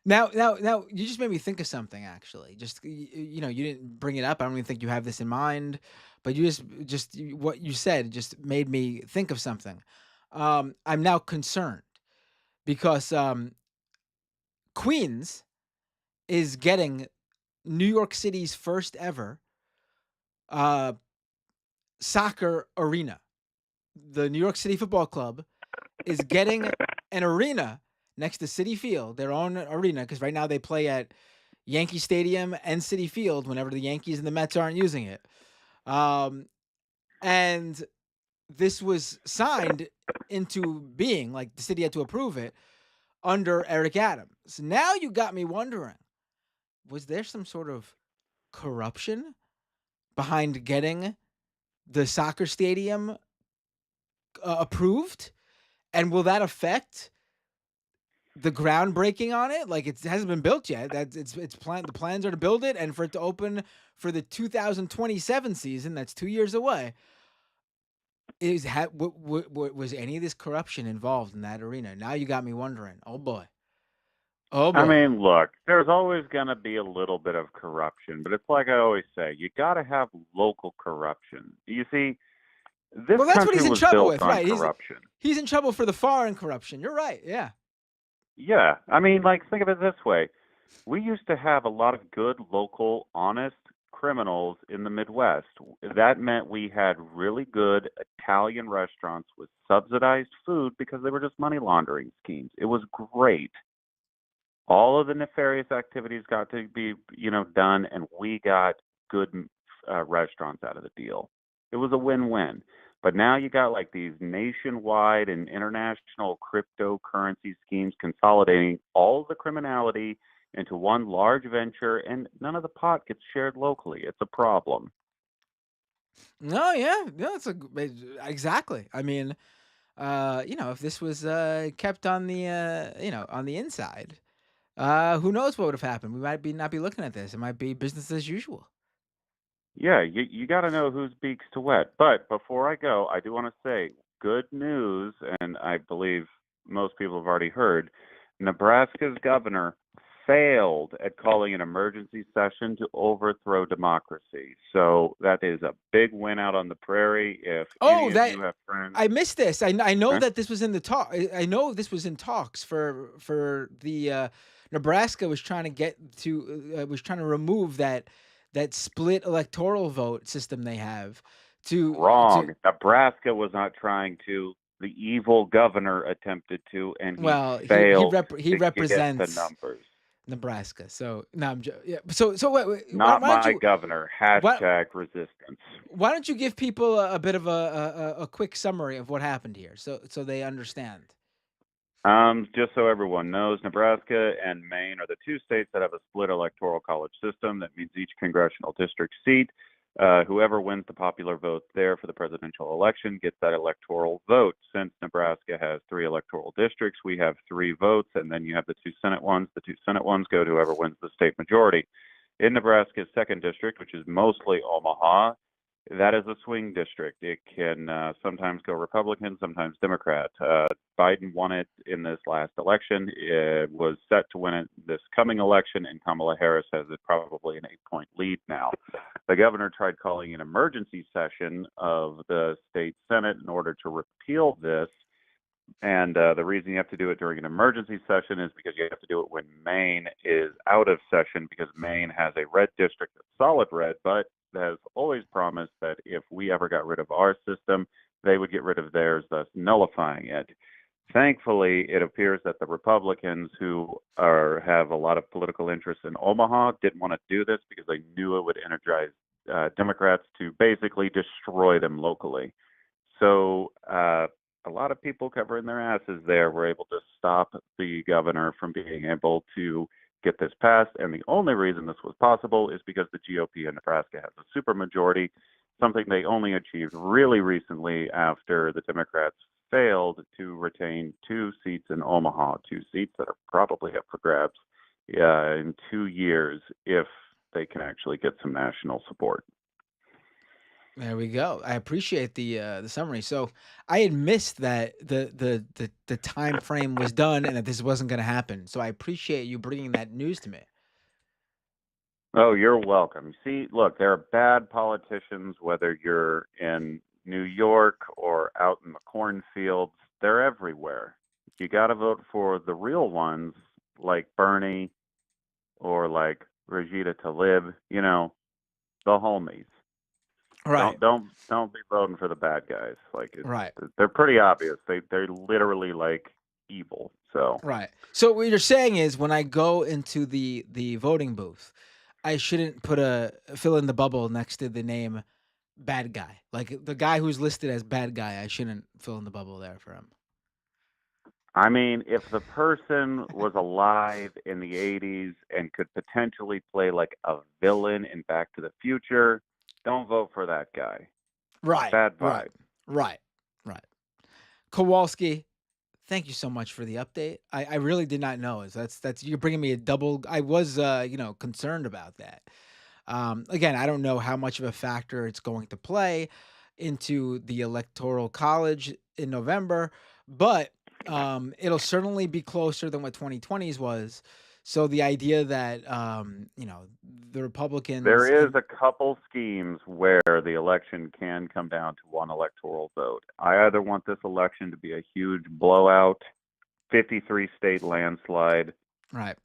Now, you just made me think of something. Actually, just you didn't bring it up. I don't even think you have this in mind, but what you said just made me think of something. I'm now concerned because Queens is getting New York City's first ever uh, soccer arena. The New York City Football Club is getting an arena next to City Field, their own arena, because right now they play at Yankee Stadium and City Field whenever the Yankees and the Mets aren't using it. Um, and this was signed into being, like the city had to approve it under Eric Adams. Now you got me wondering, was there some sort of corruption behind getting the soccer stadium approved? And will that affect the groundbreaking on it? Like it hasn't been built yet. That's it's plan. The plans are to build it and for it to open for the 2027 season. That's 2 years away. Was any of this corruption involved in that arena? Now you got me wondering. Oh boy. Oh I boy. mean, look, there's always going to be a little bit of corruption, but it's like I always say, you got to have local corruption. You see, this Well, that's what country he's in was trouble built with, on right? corruption. He's in trouble for the foreign corruption. You're right. Yeah. Yeah, I mean, like, think of it this way. We used to have a lot of good, local, honest criminals in the Midwest. That meant we had really good Italian restaurants with subsidized food because they were just money laundering schemes. It was great. All of the nefarious activities got to be done, and we got good restaurants out of the deal. It was a win-win. But now you got like these nationwide and international cryptocurrency schemes consolidating all of the criminality into one large venture, and none of the pot gets shared locally. It's a problem. No, yeah. No, exactly. I mean, if this was kept on the on the inside, who knows what would have happened? We might be not be looking at this. It might be business as usual. Yeah, you got to know whose beaks to wet. But before I go, I do want to say good news, and I believe most people have already heard. Nebraska's governor failed at calling an emergency session to overthrow democracy. So that is a big win out on the prairie. If Oh, any of that you have friends, I missed this. I know huh? that this was in the talk. I know this was in talks for the Nebraska was trying to get to was trying to remove that split electoral vote system they have to Wrong. Nebraska was not trying to. The evil governor attempted to, and he well failed he to get the represents numbers. Nebraska. So no, yeah. So Not why don't my you governor. why Hashtag resistance. why don't you give people a bit of a quick summary of what happened here so they understand. Just so everyone knows, Nebraska and Maine are the two states that have a split electoral college system. That means each congressional district seat, whoever wins the popular vote there for the presidential election gets that electoral vote. Since Nebraska has 3 electoral districts, we have 3 votes, and then you have the 2 Senate ones. The 2 Senate ones go to whoever wins the state majority. In Nebraska's second district, which is mostly Omaha, that is a swing district. It can sometimes go Republican, sometimes Democrat. Biden won it in this last election. It was set to win it this coming election, and Kamala Harris has it probably an 8-point lead now. The governor tried calling an emergency session of the state Senate in order to repeal this. And the reason you have to do it during an emergency session is because you have to do it when Maine is out of session, because Maine has a red district that's solid red, but has always promised that if we ever got rid of our system, they would get rid of theirs, thus nullifying it. Thankfully, it appears that the Republicans, who have a lot of political interest in Omaha, didn't want to do this because they knew it would energize Democrats to basically destroy them locally. So a lot of people covering their asses there were able to stop the governor from being able to get this passed. And the only reason this was possible is because the GOP in Nebraska has a supermajority, something they only achieved really recently after the Democrats failed to retain 2 seats in Omaha, 2 seats that are probably up for grabs in 2 years if they can actually get some national support. There we go. I appreciate the summary. So I had missed that the time frame was done and that this wasn't going to happen. So I appreciate you bringing that news to me. Oh, you're welcome. See, look, there are bad politicians, whether you're in New York or out in the cornfields, they're everywhere. You got to vote for the real ones, like Bernie or like Rajita Tlaib, the homies. Right. Don't be voting for the bad guys. Like Right. they're pretty obvious. They're literally like evil. So Right. So what you're saying is when I go into the voting booth, I shouldn't put a fill in the bubble next to the name bad guy. Like the guy who's listed as bad guy, I shouldn't fill in the bubble there for him. I mean, if the person was alive in the 80s and could potentially play like a villain in Back to the Future, don't vote for that guy. Right. Bad Right. vibe. Right. Right. Kowalski, thank you so much for the update. I really did not know. So that's you're bringing me a double. I was concerned about that. Again, I don't know how much of a factor it's going to play into the electoral college in November, but it'll certainly be closer than what 2020's was. So the idea that the Republicans There is and a couple schemes where the election can come down to one electoral vote. I either want this election to be a huge blowout, 53 state landslide, right.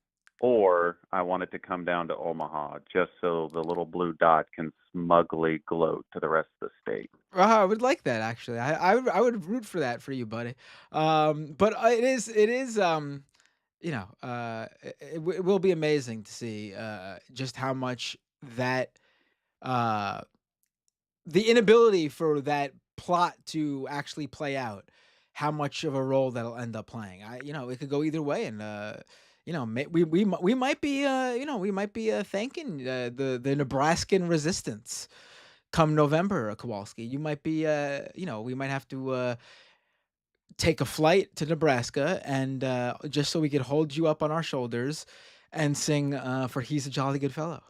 or I want it to come down to Omaha just so the little blue dot can smugly gloat to the rest of the state. I would like that actually. I would root for that for you, buddy. But it is it will be amazing to see just how much that uh the inability for that plot to actually play out, how much of a role that'll end up playing. It could go either way, and we might be thanking the Nebraskan resistance come November, Kowalski. You might be we might have to take a flight to Nebraska and just so we could hold you up on our shoulders and sing for "He's a Jolly Good Fellow."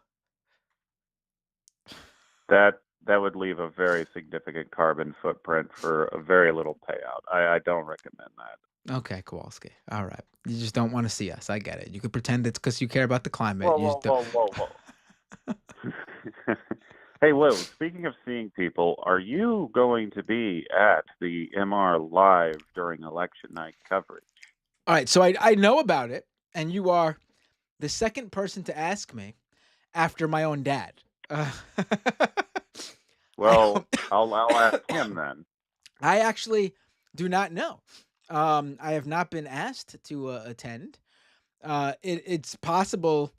That would leave a very significant carbon footprint for a very little payout. I don't recommend that. Okay, Kowalski. All right. You just don't want to see us. I get it. You could pretend it's because you care about the climate. Whoa, You just whoa, don't. whoa, whoa, whoa. Hey, whoa, speaking of seeing people, are you going to be at the MR live during election night coverage? All right. So I know about it, and you are the second person to ask me after my own dad. I Well, I'll ask him then. I actually do not know. I have not been asked to attend. It's possible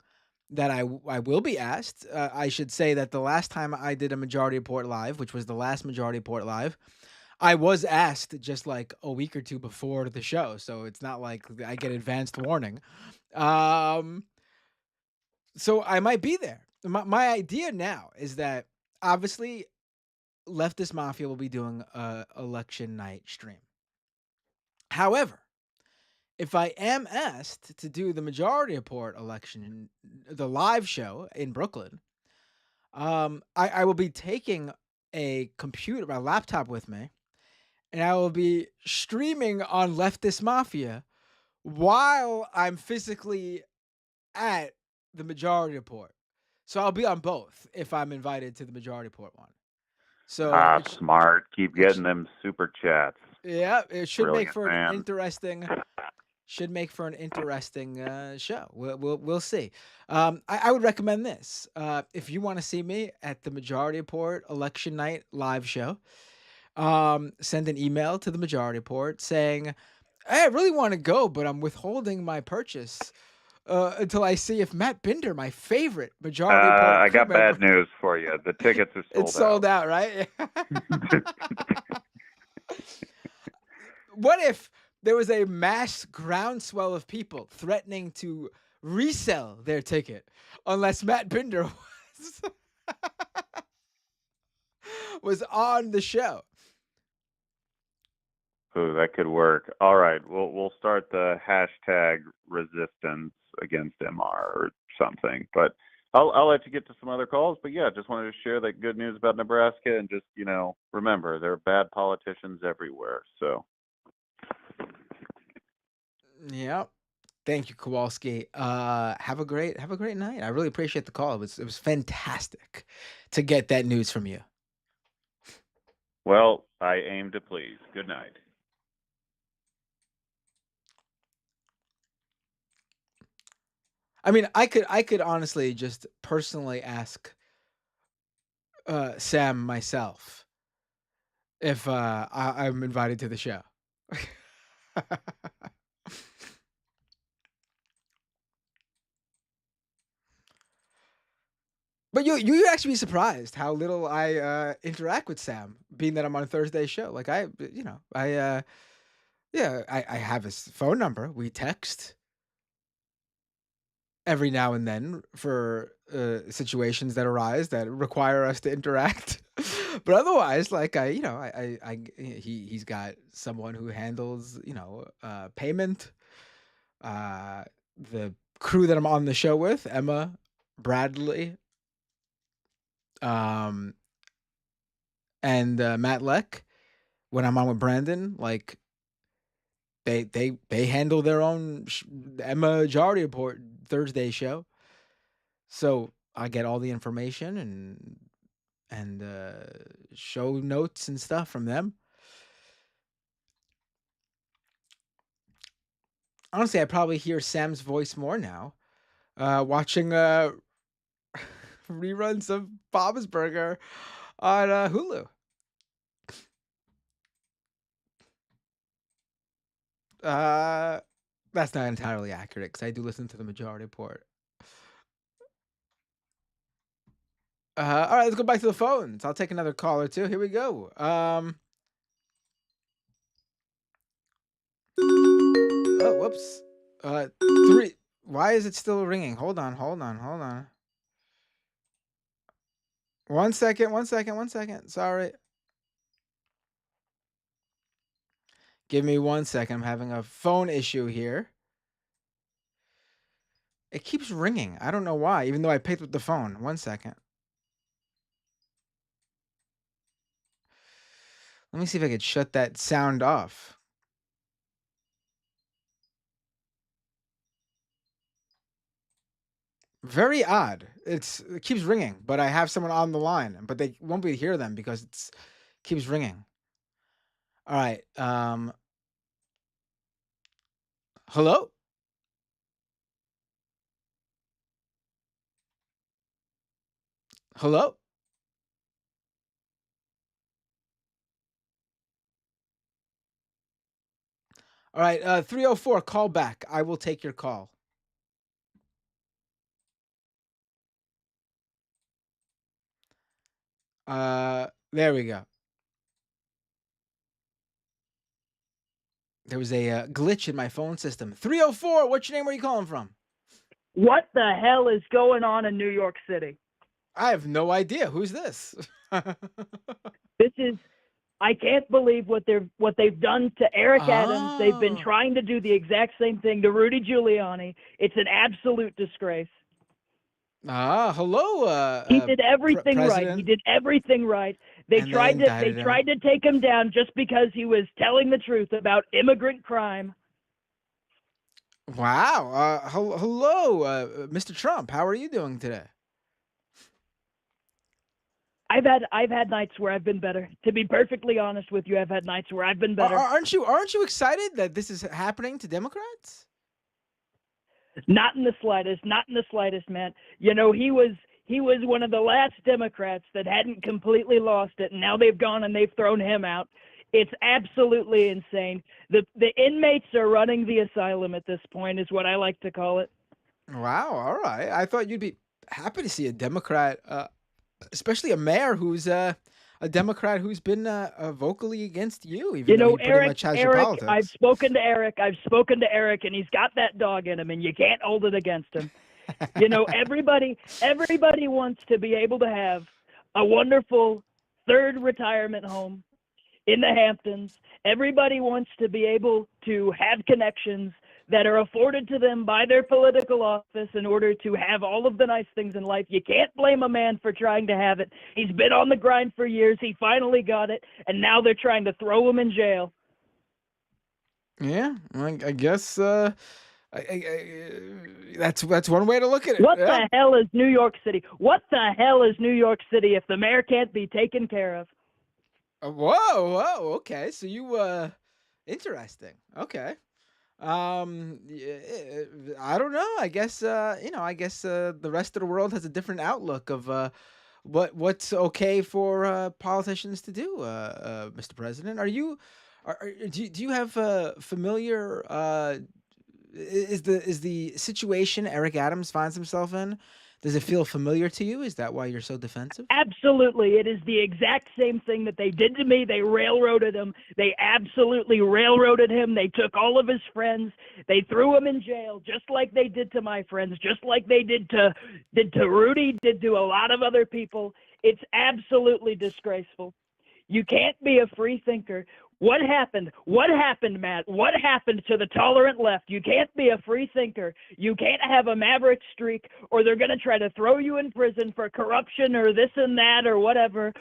that I will be asked. I should say that the last time I did a Majority Report live, which was the last Majority Report live, I was asked just like a week or two before the show, so it's not like I get advanced warning. Um, so I might be there. My idea now is that obviously Leftist Mafia will be doing a election night stream. However, if I am asked to do the Majority Report election, the live show in Brooklyn, I will be taking a computer, my laptop with me, and I will be streaming on Leftist Mafia while I'm physically at the Majority Report. So I'll be on both if I'm invited to the Majority Report one. So Ah, smart. Keep it's getting them super chats. yeah, it should make Brilliant, for an man. interesting show. We'll see. I would recommend this. If you want to see me at the Majority Report election night live show, send an email to the Majority Report saying, "Hey, I really want to go, but I'm withholding my purchase until I see if Matt Binder, my favorite Majority Report I crew got member, bad news for you. The tickets are it's sold sold out. out, right?" What if there was a mass groundswell of people threatening to resell their ticket unless Matt Binder was on the show? Ooh, that could work. All right, we'll start the hashtag resistance against MR or something. But I'll let you get to some other calls. But yeah, just wanted to share that good news about Nebraska and just remember there are bad politicians everywhere. So Yep. Thank you, Kowalski. Have a great night. I really appreciate the call. It was fantastic to get that news from you. well, I aim to please. Good night. I mean, I could honestly just personally ask Sam myself if I'm invited to the show. But you actually be surprised how little I interact with Sam, being that I'm on Thursday's show. Like I have his phone number. We text every now and then for situations that arise that require us to interact. But otherwise, like he's got someone who handles payment. Uh, the crew that I'm on the show with, Emma, Bradley, um, and Matt Leck. When I'm on with Brandon, like they handle their own Emma Majority Report Thursday show. So I get all the information and show notes and stuff from them. Honestly, I probably hear Sam's voice more now, watching reruns of Bob's Burger on Hulu. Uh, that's not entirely accurate because I do listen to the Majority Report. All right, let's go back to the phones. I'll take another call or two. Here we go. Oh, whoops. Three. Why is it still ringing? Hold on, hold on, hold on. 1 second, 1 second, 1 second. Sorry. Give me 1 second. I'm having a phone issue here. It keeps ringing. I don't know why, even though I picked up the phone. 1 second. Let me see if I could shut that sound off. Very odd. It keeps ringing, but I have someone on the line, but they won't be able to hear them because it's keeps ringing. All right. Hello? Hello? All right, 304, call back. I will take your call. There we go. There was a glitch in my phone system. 304, what's your name? Where are you calling from? What the hell is going on in New York City? I have no idea. Who's this? This is I can't believe what they've done to Eric Adams. They've been Oh. trying to do the exact same thing to Rudy Giuliani. It's an absolute disgrace. Hello, He did everything right. He President. did everything right. They And they indicted him. tried to take him down just because he was telling the truth about immigrant crime. Wow. Hello, Mr. Trump. How are you doing today? I've had nights where I've been better. To be perfectly honest with you, I've had nights where I've been better. Aren't you excited that this is happening to Democrats? Not in the slightest. Not in the slightest, man. You know, he was one of the last Democrats that hadn't completely lost it, and now they've gone and they've thrown him out. It's absolutely insane. The inmates are running the asylum at this point, is what I like to call it. Wow. All right. I thought you'd be happy to see a Democrat, especially a mayor who's a Democrat who's been vocally against you, even You though know, he pretty Eric, much has your Eric, I've politics. spoken to Eric. I've spoken to Eric, and he's got that dog in him, and you can't hold it against him. You know, everybody wants to be able to have a wonderful third retirement home in the Hamptons. Everybody wants to be able to have connections that are afforded to them by their political office in order to have all of the nice things in life. You can't blame a man for trying to have it. He's been on the grind for years. He finally got it, and now they're trying to throw him in jail. Yeah, I guess that's one way to look at it. What Yeah. the hell is New York City? What the hell is New York City if the mayor can't be taken care of? Whoa. Okay. So interesting. Okay. Yeah, I don't know. I guess the rest of the world has a different outlook of what's okay for politicians to do. Mr. President, do you have familiar is the situation Eric Adams finds himself in? Does it feel familiar to you? Is that why you're so defensive? Absolutely. It is the exact same thing that they did to me. They railroaded him. They absolutely railroaded him. They took all of his friends. They threw him in jail, just like they did to my friends, just like they did to Rudy, did to a lot of other people. It's absolutely disgraceful. You can't be a free thinker. What happened? What happened, Matt? What happened to the tolerant left? You can't be a free thinker. You can't have a maverick streak, or they're going to try to throw you in prison for corruption or this and that or whatever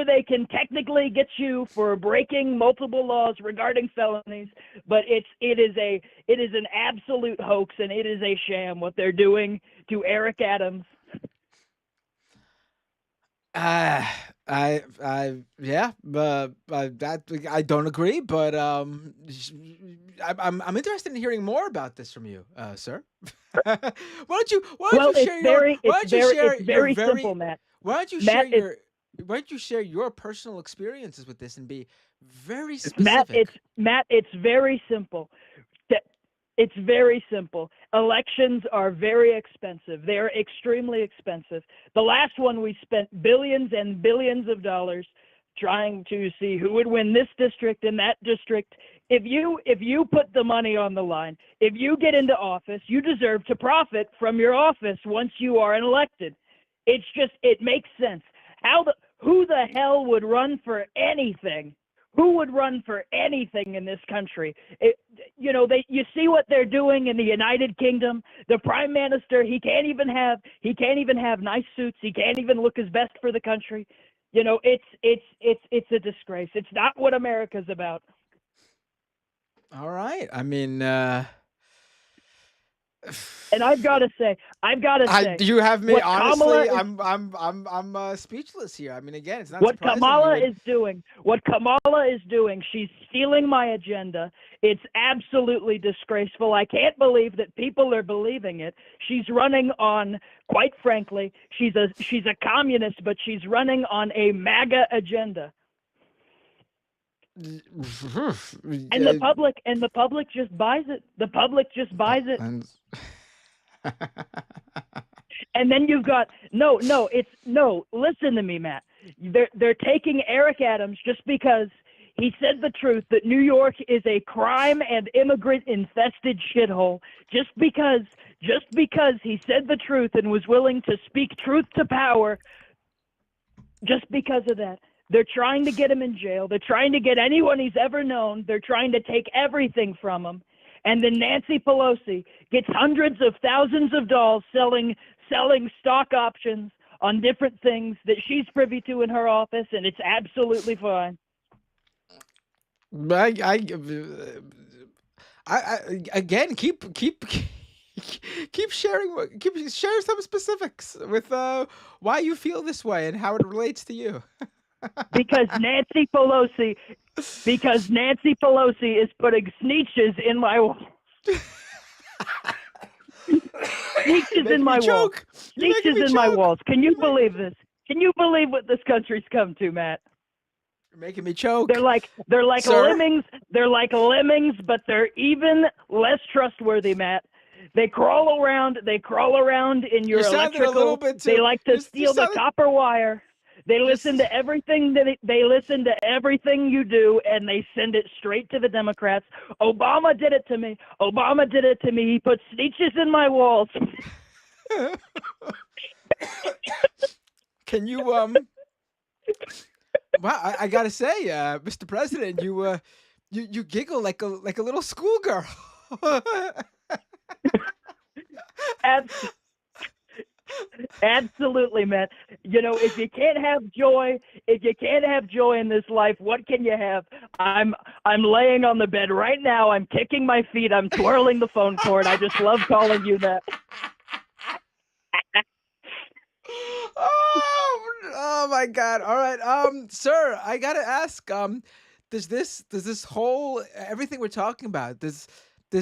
they can technically get you for breaking multiple laws regarding felonies. But it is an absolute hoax, and it is a sham what they're doing to Eric Adams. Yeah, that I don't agree, but I'm interested in hearing more about this from you, sir. Why don't you share your It's very simple, Matt. why don't you Matt, share your why don't you share your personal experiences with this and be very Matt, specific? it's very simple. It's very simple. Elections are very expensive. They're extremely expensive. The last one, we spent billions and billions of dollars trying to see who would win this district and that district. If you put the money on the line, if you get into office, you deserve to profit from your office once you are elected. It makes sense. Who the hell would run for anything? Who would run for anything in this country? You see what they're doing in the United Kingdom. The Prime Minister, he can't even have nice suits. He can't even look his best for the country. You know, it's a disgrace. It's not what America's about. All right. I mean, And I've got to say, you have me what Kamala honestly. is I'm speechless here. I mean, again, it's not What surprising you Kamala would. is doing, she's stealing my agenda. It's absolutely disgraceful. I can't believe that people are believing it. She's running on, quite frankly, she's a communist, but she's running on a MAGA agenda. And the public just buys it. The public just buys it. And then you've got listen to me, Matt. They're taking Eric Adams just because he said the truth that New York is a crime and immigrant infested shithole. Just because he said the truth and was willing to speak truth to power. Just because of that, they're trying to get him in jail. They're trying to get anyone he's ever known. They're trying to take everything from him. And then Nancy Pelosi gets hundreds of thousands of dollars selling stock options on different things that she's privy to in her office, and it's absolutely fine. Again, keep sharing some specifics with why you feel this way and how it relates to you. Because Nancy Pelosi is putting snitches in my walls. Snitches in my walls. Snitches in my walls. Can you believe this? Can you believe what this country's come to, Matt? You're making me choke. They're like Sir? lemmings. They're like lemmings, but they're even less trustworthy, Matt. They crawl around in your electrical. They like to steal the copper wire. They listen to everything you do, and they send it straight to the Democrats. Obama did it to me. He put snitches in my walls. Can you Well, I gotta say, Mr. President, you giggle like a little schoolgirl. Absolutely, man. If you can't have joy in this life, what can you have? I'm laying on the bed right now. I'm kicking my feet. I'm twirling the phone cord. I just love calling you that. Oh my God! All right, sir, I gotta ask, does this whole everything we're talking about, does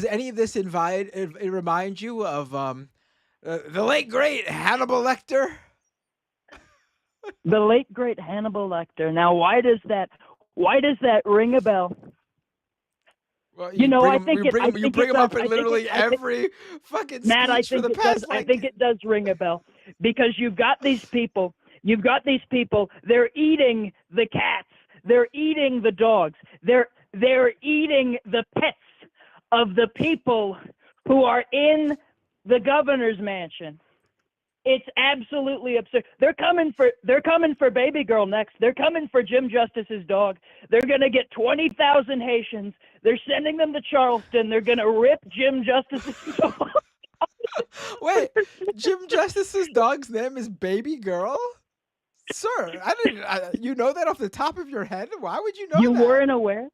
any of this remind you of the late great Hannibal Lecter? The late great Hannibal Lecter. Now, why does that ring a bell? Well, you bring him up in literally every fucking Matt, speech for the past. I think it does ring a bell because you've got these people. They're eating the cats. They're eating the dogs. They're eating the pets of the people who are in the governor's mansion. It's absolutely absurd. They're coming for baby girl next. They're coming for Jim Justice's dog. They're going to get 20,000 Haitians. They're sending them to Charleston. They're going to rip Jim Justice's dog. Wait, Jim Justice's dog's name is Baby Girl? Sir, you know that off the top of your head? Why would you know that? You weren't aware?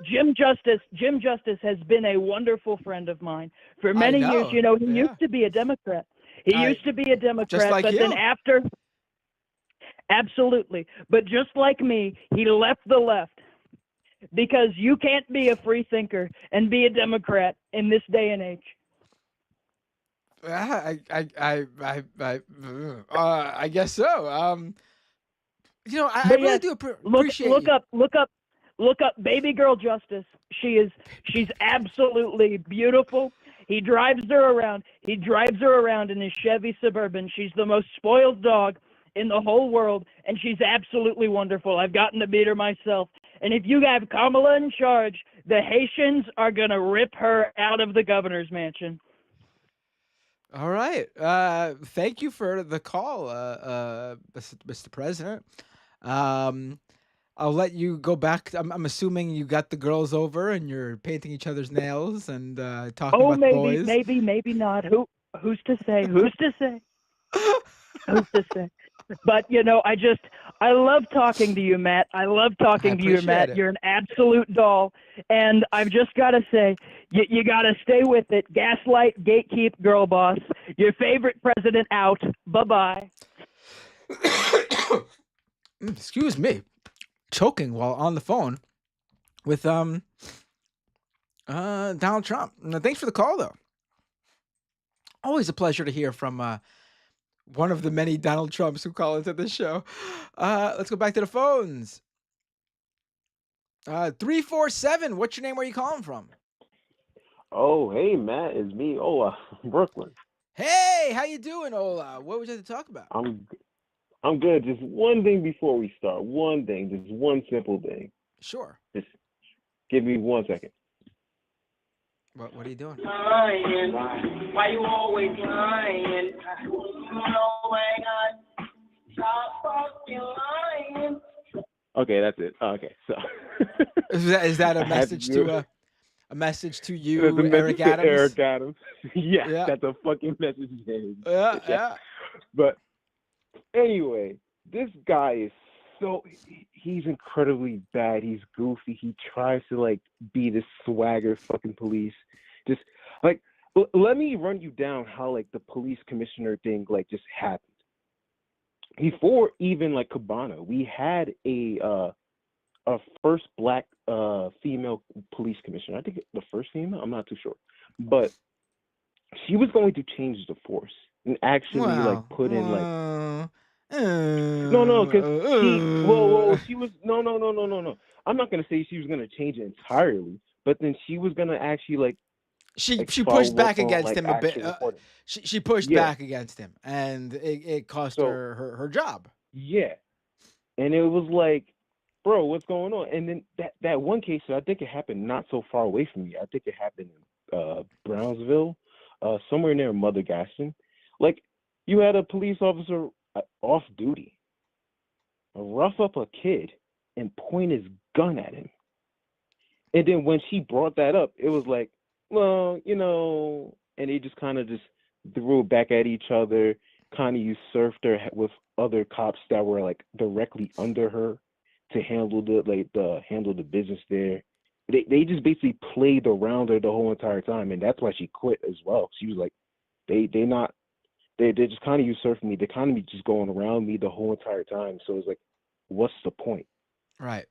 Jim Justice. Jim Justice has been a wonderful friend of mine for many years. He used to be a Democrat. Used to be a Democrat, just like but you. Then after, absolutely. But just like me, he left the left because you can't be a free thinker and be a Democrat in this day and age. I guess so. I really do appreciate. Look up baby girl Justice. She's absolutely beautiful. He drives her around in his Chevy Suburban. She's the most spoiled dog in the whole world, and she's absolutely wonderful. I've gotten to meet her myself. And if you have Kamala in charge, the Haitians are going to rip her out of the governor's mansion. All right. Thank you for the call, Mr. President. I'll let you go back. I'm assuming you got the girls over and you're painting each other's nails and talking about the boys. Maybe not. Who's to say? Who's to say? But I love talking to you, Matt. I love I talking to you, appreciate Matt. it. You're an absolute doll. And I've just got to say, you got to stay with it. Gaslight, gatekeep, girl boss. Your favorite president out. Bye-bye. Excuse me, choking while on the phone with Donald Trump. Thanks for the call, though. Always a pleasure to hear from one of the many Donald Trumps who call into this show. Let's go back to the phones. 347. What's your name? Where are you calling from? Oh, hey, Matt, it's me, Ola, from Brooklyn. Hey, how you doing, Ola? What would you like to talk about? I'm good. Just one thing before we start. One thing, just one simple thing. Sure. Just give me 1 second. What are you doing? Lying. Why you always lying? Stop fucking lying. Okay, that's it. Okay, so Is that a I had to message do to a message to That's you, a message Eric to Adams? Eric Adams. Yeah, Yeah. that's a fucking message to him. Yeah. But anyway, this guy is he's incredibly bad. He's goofy. He tries to like be this swagger fucking police. Just like let me run you down how like the police commissioner thing like just happened. Before even like Cabana, we had a first black female police commissioner. I think the first female. I'm not too sure, but she was going to change the force and actually like put in like no, because she was no. I'm not gonna say she was gonna change it entirely, but then she was gonna actually like She follow pushed back up on, against like, him a bit. actual reporting. She pushed Yeah. back against him, and it cost So her job. yeah, and it was like, bro, what's going on? And then that one case, I think it happened not so far away from me. I think it happened in Brownsville, somewhere near Mother Gaston. Like, you had a police officer off duty rough up a kid and point his gun at him. And then when she brought that up, it was like, well, and they just kind of just threw it back at each other, kind of usurped her with other cops that were like directly under her to handle the business there. They just basically played around her the whole entire time, and that's why she quit as well. She was like, they just kind of usurped me. They kind of just going around me the whole entire time. So it's like, what's the point? Right.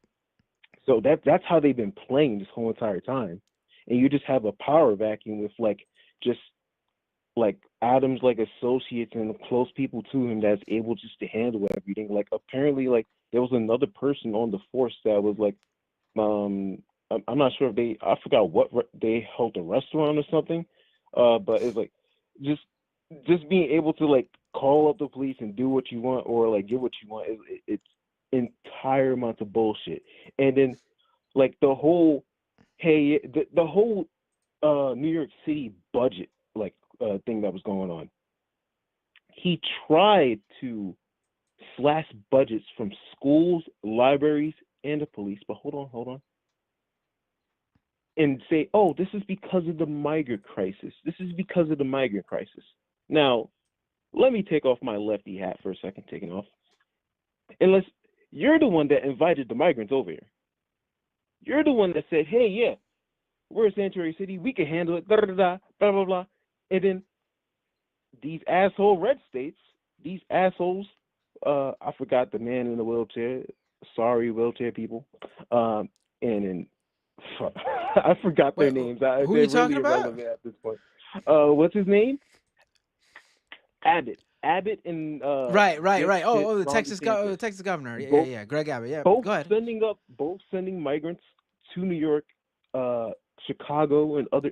So that's how they've been playing this whole entire time. And you just have a power vacuum with like just like Adams like associates and close people to him that's able just to handle everything. Like apparently like there was another person on the force that was like I'm not sure if I forgot what they held a restaurant or something. But it's like just being able to like call up the police and do what you want or like get what you want it's entire amount of bullshit. And then like the whole the whole New York City budget like thing that was going on. He tried to slash budgets from schools, libraries, and the police. But hold on. And say, oh, this is because of the migrant crisis. This is because of the migrant crisis. Now, let me take off my lefty hat for a second, taking off. Unless you're the one that invited the migrants over here. You're the one that said, hey, yeah, we're a sanctuary city. We can handle it, blah, blah, blah. And then these asshole red states, these assholes, I forgot the man in the wheelchair. Sorry, wheelchair people. And then I forgot their names. Who are They're you talking really about? irrelevant at this point. What's his name? Abbott and Right. Oh, the Ron Texas DeSantis. Texas governor. Both- Yeah. Greg Abbott. Yeah. Both Go ahead. sending migrants to New York, Chicago, and other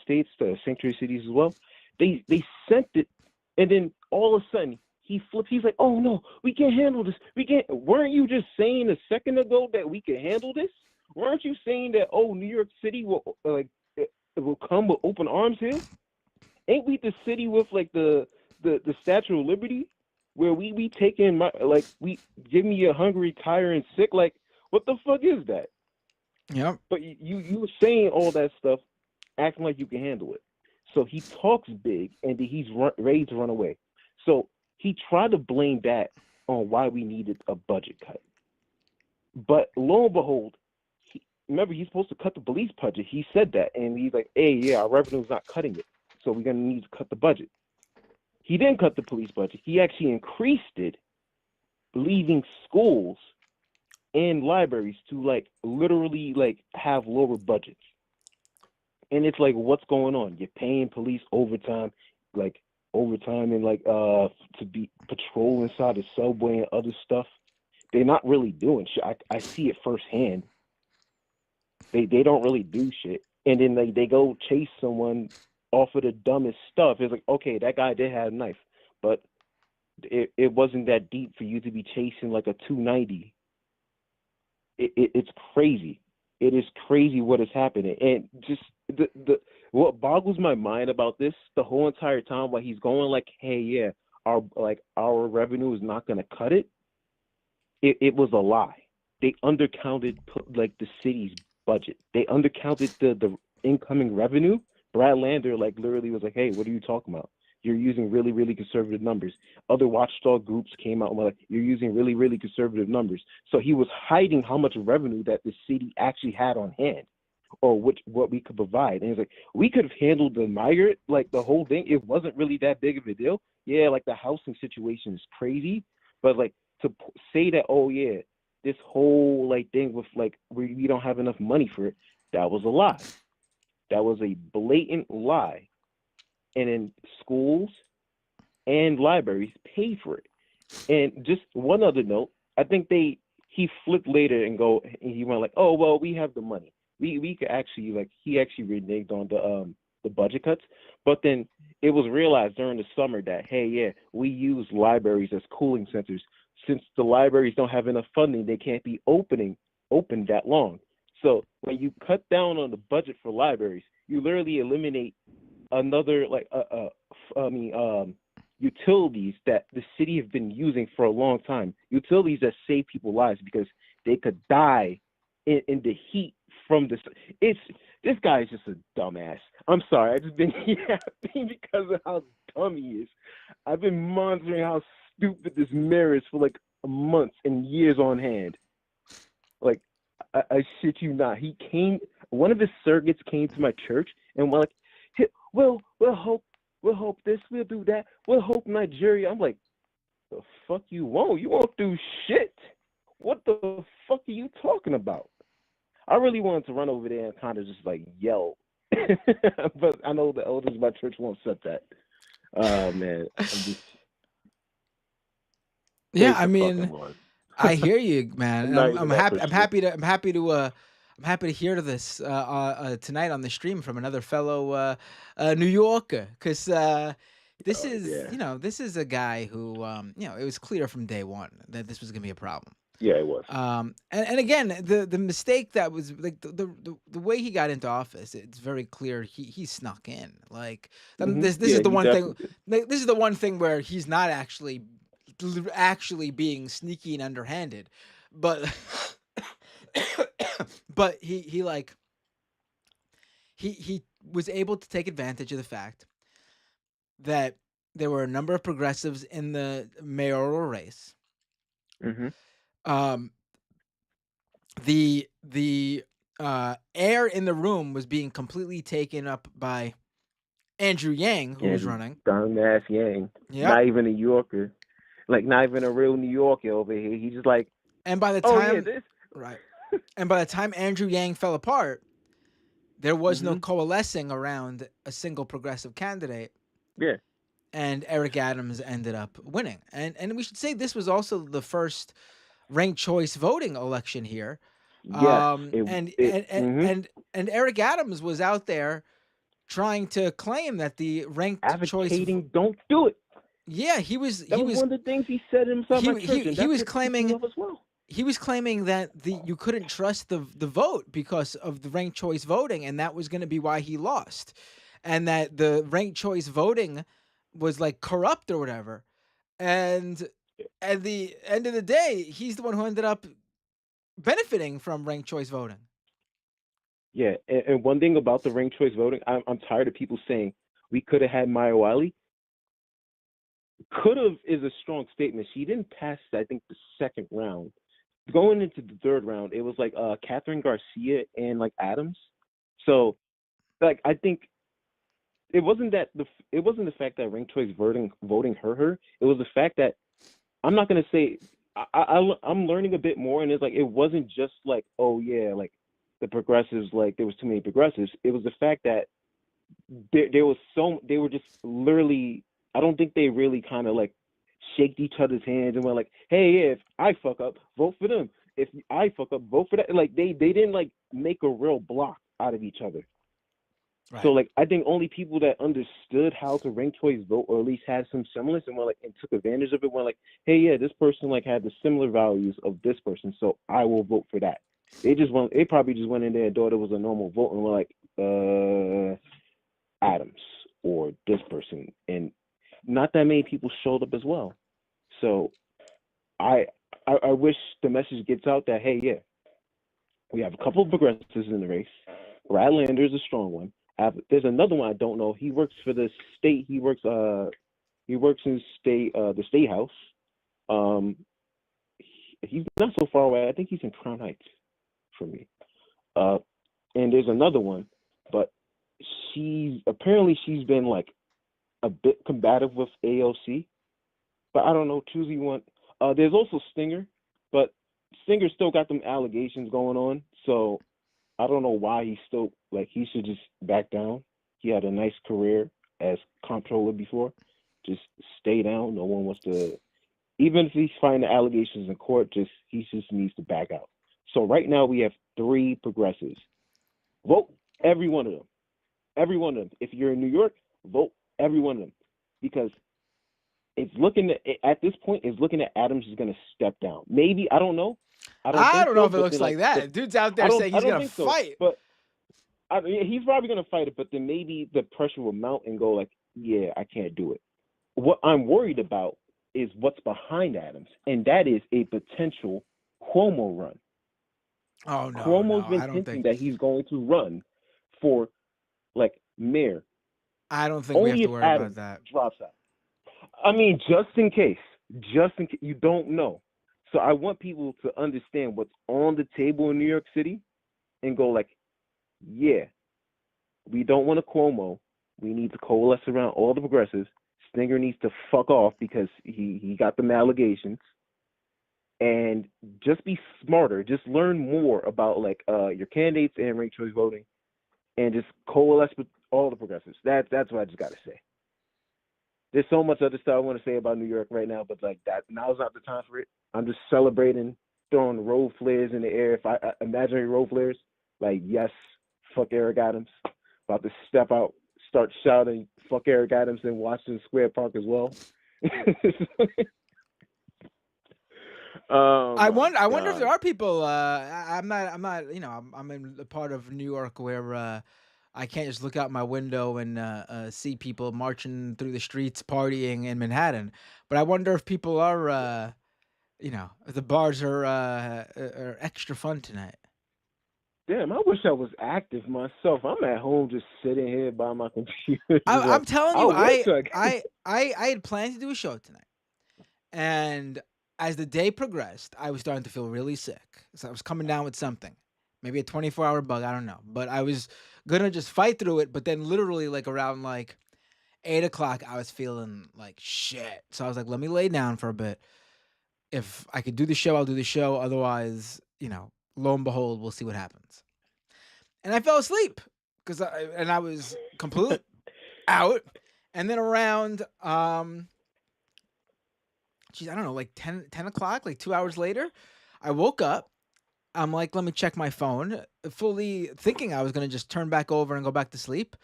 states, sanctuary cities as well. They sent it, and then all of a sudden he flips. He's like, "Oh no, we can't handle this. We can't." Weren't you just saying a second ago that we can handle this? Weren't you saying that? Oh, New York City will it will come with open arms here. Ain't we the city with like the Statue of Liberty, where we take in we give me a hungry, tired, and sick? Like, what the fuck is that? Yep. But you were saying all that stuff, acting like you can handle it. So he talks big, and he's ready to run away. So he tried to blame that on why we needed a budget cut. But lo and behold, remember, he's supposed to cut the police budget. He said that, and he's like, "Hey, yeah, our revenue's not cutting it, so we're gonna need to cut the budget." He didn't cut the police budget. He actually increased it, leaving schools and libraries to like literally like have lower budgets. And it's like, what's going on? You're paying police overtime, like overtime, and like to be patrol inside the subway and other stuff. They're not really doing shit. I see it firsthand. They don't really do shit. And then they go chase someone off of the dumbest stuff. It's like, okay, that guy did have a knife, but it wasn't that deep for you to be chasing like a 290. It's crazy. It is crazy what is happening. And just the what boggles my mind about this the whole entire time while he's going like, hey, yeah, our revenue is not gonna cut it. It was a lie. They undercounted like the city's budget. They undercounted the incoming revenue. Brad Lander like literally was like, hey, what are you talking about? You're using really, really conservative numbers. Other watchdog groups came out and were like, you're using really, really conservative numbers. So he was hiding how much revenue that the city actually had on hand, or what we could provide. And he's like, we could have handled the migrant, like the whole thing. It wasn't really that big of a deal. Yeah, like the housing situation is crazy, but like to say that, oh yeah, this whole like thing with like we don't have enough money for it, that was a lie. That was a blatant lie. And in schools and libraries pay for it. And just one other note, I think he flipped later and he went like, oh well, we have the money. We could actually like he actually reneged on the budget cuts, but then it was realized during the summer that hey yeah, we use libraries as cooling centers. Since the libraries don't have enough funding, they can't be open that long. So when you cut down on the budget for libraries, you literally eliminate another like utilities that the city have been using for a long time. Utilities that save people lives because they could die in the heat from this. This guy is just a dumbass. I'm sorry, I just been yapping because of how dumb he is. I've been monitoring how stupid this mayor is for like months and years on hand. Like I shit you not. One of his surrogates came to my church and were like, we'll hope this, we'll do that, we'll hope Nigeria. I'm like, the fuck you won't? You won't do shit. What the fuck are you talking about? I really wanted to run over there and kind of just like yell, but I know the elders of my church won't accept that. Oh man, Yeah, I mean, I hear you, man. I'm happy to hear this tonight on the stream from another fellow New Yorker, because this is a guy who it was clear from day one that this was gonna be a problem. Yeah, it was. And again, the mistake that was like the way he got into office, it's very clear he snuck in. Like this is the one thing. Like, this is the one thing where he's not actually being sneaky and underhanded, but but he was able to take advantage of the fact that there were a number of progressives in the mayoral race. The air in the room was being completely taken up by Andrew Yang, who was running. Dumbass Yang. Yeah. Not even a New Yorker. Like not even a real New Yorker over here. He's just like, and by the time right. And by the time Andrew Yang fell apart, there was no coalescing around a single progressive candidate. Yeah. And Eric Adams ended up winning. And we should say this was also the first ranked choice voting election here. Yes. And Eric Adams was out there trying to claim that the ranked advocating choice don't do it. Yeah, he was one of the things he said himself. He was claiming as well. He was claiming that you couldn't trust the vote because of the ranked choice voting, and that was going to be why he lost, and that the ranked choice voting was like corrupt or whatever. And at the end of the day, he's the one who ended up benefiting from ranked choice voting. Yeah, and one thing about the ranked choice voting, I'm tired of people saying we could have had Maya Wiley. Could have is a strong statement. She didn't pass, I think, the second round. Going into the third round, it was like Catherine Garcia and like Adams. So like I think it wasn't the fact that ranked choice voting hurt her. It was the fact that I'm not gonna say I'm learning a bit more, and it's like it wasn't just like, oh yeah, like the progressives, like there was too many progressives. It was the fact that they were just literally, I don't think they really kind of like shaked each other's hands and were like, hey, yeah, if I fuck up, vote for them. If I fuck up, vote for that. Like they didn't like make a real block out of each other. Right. So like I think only people that understood how to rank choice vote, or at least had some semblance and were like and took advantage of it, were like, hey, yeah, this person like had the similar values of this person, so I will vote for that. They probably just went in there and thought it was a normal vote and were like, Adams or this person, and not that many people showed up as well. So I wish the message gets out that, hey, yeah, we have a couple of progressives in the race. Brad Lander's a strong one. There's another one I don't know. He works for the state. He works in the state house. He's not so far away. I think he's in Crown Heights for me. And there's another one, but she's been like a bit combative with AOC, but I don't know. Choosy one. There's also Stinger, but Stinger still got them allegations going on, so I don't know why he's still like he should just back down. He had a nice career as comptroller before. Just stay down. No one wants to. Even if he's fighting the allegations in court, he just needs to back out. So right now we have 3 progressives. Vote every one of them. Every one of them. If you're in New York, vote every one of them, because it's looking at this point. It's looking at Adams is going to step down. Maybe, I don't know. I don't know if it looks like that. Dude's out there saying he's going to fight. So, but he's probably going to fight it. But then maybe the pressure will mount and go like, yeah, I can't do it. What I'm worried about is what's behind Adams, and that is a potential Cuomo run. Oh no, Cuomo's been hinting that he's going to run for like mayor. I don't think we have to worry about that. Drops out. I mean, just in case, you don't know. So I want people to understand what's on the table in New York City and go like, yeah, we don't want a Cuomo. We need to coalesce around all the progressives. Stinger needs to fuck off because he got them allegations. And just be smarter. Just learn more about like your candidates and ranked choice voting, and just coalesce with all the progressives. That's what I just got to say. There's so much other stuff I want to say about New York right now, but like that, now's not the time for it. I'm just celebrating, throwing road flares in the air. If I imaginary road flares, like yes, fuck Eric Adams. About to step out, start shouting fuck Eric Adams in Washington Square Park as well. I wonder if there are people. I'm not. You know, I'm in a part of New York where I can't just look out my window and see people marching through the streets, partying in Manhattan. But I wonder if people are, you know, if the bars are extra fun tonight. Damn, I wish I was active myself. I'm at home just sitting here by my computer. I'm telling you, I had planned to do a show tonight, and as the day progressed, I was starting to feel really sick. So I was coming down with something, maybe a 24-hour bug, I don't know. But I was gonna just fight through it. But then literally like around like 8 o'clock, I was feeling like shit. So I was like, let me lay down for a bit. If I could do the show, I'll do the show. Otherwise, you know, lo and behold, we'll see what happens. And I fell asleep because I was completely out. And then around I don't know, like 10 o'clock, like 2 hours later, I woke up. I'm like, let me check my phone, fully thinking I was going to just turn back over and go back to sleep.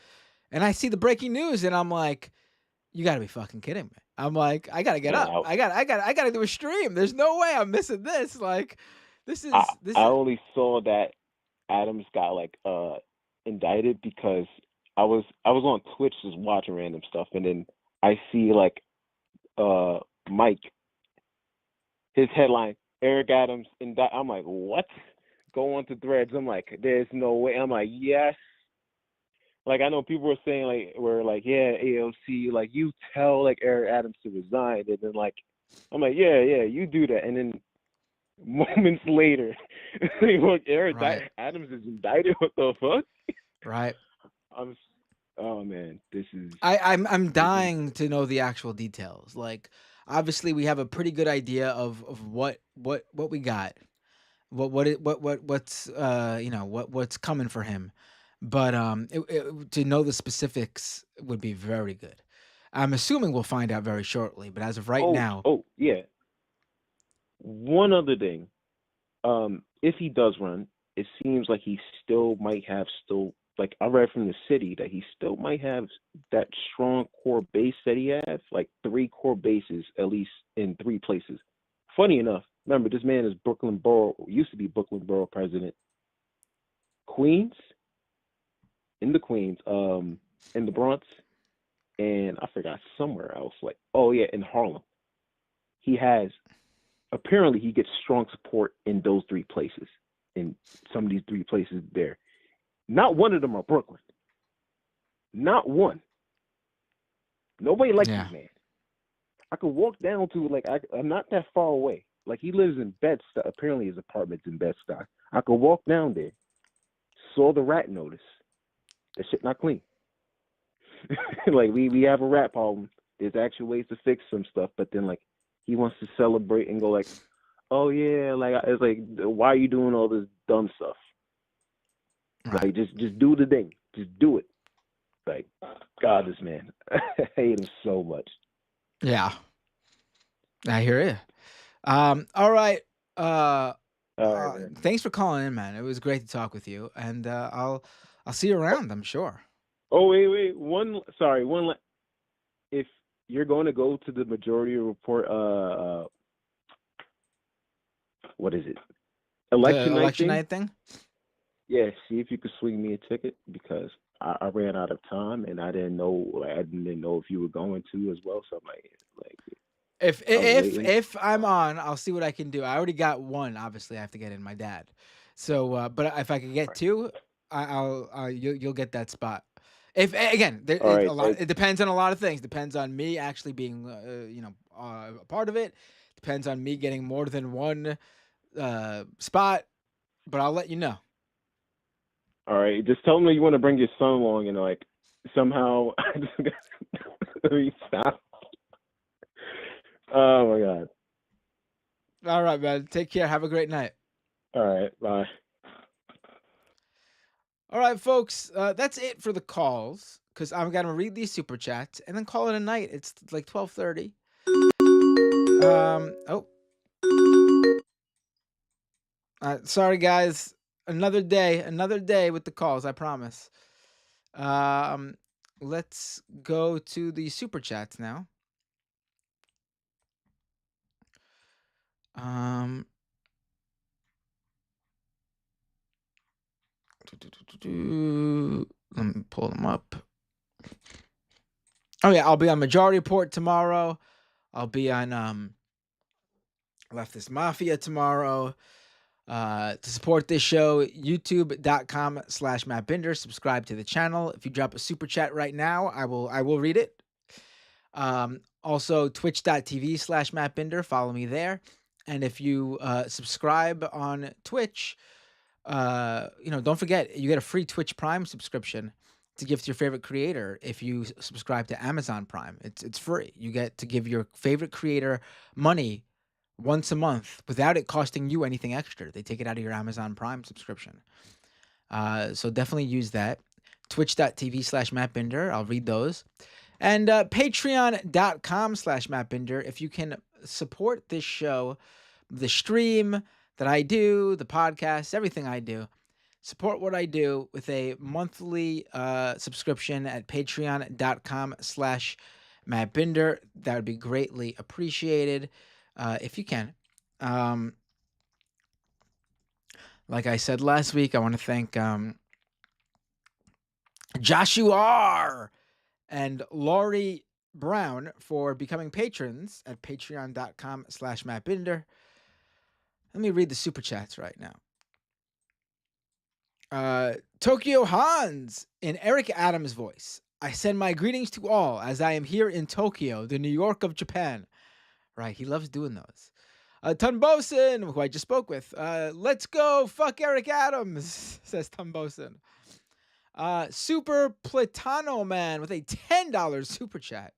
And I see the breaking news and I'm like, you got to be fucking kidding me. I'm like, I got to get up. I got to do a stream. There's no way I'm missing this. Like, I only saw that Adams got like indicted because I was on Twitch just watching random stuff, and then I see like Mike, his headline, Eric Adams indicted. I'm like, what? Go on to Threads. I'm like, there's no way. I'm like, yes. Like I know people were saying like we're like, yeah, AOC, like you tell like Eric Adams to resign, and then like I'm like, yeah, you do that, and then moments later, look, Eric Right. Adams is indicted. What the fuck? Right. I'm, oh man, this is I'm this is dying to know the actual details. Like, obviously, we have a pretty good idea of what we got, what's what's coming for him, but to know the specifics would be very good. I'm assuming we'll find out very shortly, but as of right now, yeah. One other thing, if he does run, it seems like he still might have like I read from the city that he still might have that strong core base that he has, like 3 core bases at least in 3 places. Funny enough, remember this man is used to be Brooklyn Borough president, Queens, in the Queens, in the Bronx, and I forgot somewhere else. Like, oh yeah, in Harlem. He has apparently he gets strong support in those 3 places, in some of these 3 places there. Not one of them are Brooklyn. Not one. Nobody likes yeah, this man. I could walk down to like I'm not that far away. Like he lives in Bed-Stuy. Apparently his apartment's in Bed-Stuy. I could walk down there, saw the rat notice. That shit not clean. Like we have a rat problem. There's actual ways to fix some stuff, but then like he wants to celebrate and go like, oh yeah, like it's like why are you doing all this dumb stuff? right. Like just do the thing. Just do it. Like God, this man. I hate him so much. Yeah, I hear you. All right. All right, man. Thanks for calling in, man. It was great to talk with you, and I'll see you around. I'm sure. Oh wait. One. If you're going to go to the majority report, what is it? The Election night election thing. night thing. Yeah, see if you could swing me a ticket because I ran out of time and I didn't know. Like, I didn't know if you were going to as well. So I'm like If I was if waiting. if I'm on, I'll see what I can do. I already got one. Obviously, I have to get in my dad. So, but if I could get two, you'll get that spot. If again, All right. a lot. It depends on a lot of things. Depends on me actually being, a part of it. Depends on me getting more than one spot. But I'll let you know. All right. Just tell me you want to bring your son along and like somehow I just got stop. Oh my God. All right, man. Take care. Have a great night. All right. Bye. All right, folks. That's it for the calls because I'm gonna read these super chats and then call it a night. It's like 12:30. Oh, sorry guys. Another day with the calls. I promise. Um, let's go to the super chats now. Um, let me pull them up. Oh yeah, I'll be on Majority Report tomorrow. I'll be on Leftist Mafia tomorrow. To support this show, youtube.com/Matt Binder. Subscribe to the channel. If you drop a super chat right now, I will read it. Also twitch.tv/Matt Binder. Follow me there. And if you subscribe on Twitch, don't forget you get a free Twitch Prime subscription to give to your favorite creator. If you subscribe to Amazon Prime, it's free. You get to give your favorite creator money once a month without it costing you anything extra. They take it out of your Amazon Prime subscription. So definitely use that. Twitch.tv/Matt Binder. I'll read those. And patreon.com/Matt Binder. If you can support this show, the stream that I do, the podcast, everything I do, support what I do with a monthly subscription at patreon.com/Matt Binder. That would be greatly appreciated if you can. Like I said last week, I want to thank Joshua R. and Laurie Brown for becoming patrons at patreon.com/Matt Binder. Let me read the super chats right now. Tokyo Hans in Eric Adams' voice. I send my greetings to all as I am here in Tokyo, the New York of Japan. Right, he loves doing those. Tunbosin, who I just spoke with. Let's go, fuck Eric Adams, says Tunbosin. Super Platano Man with a $10 super chat.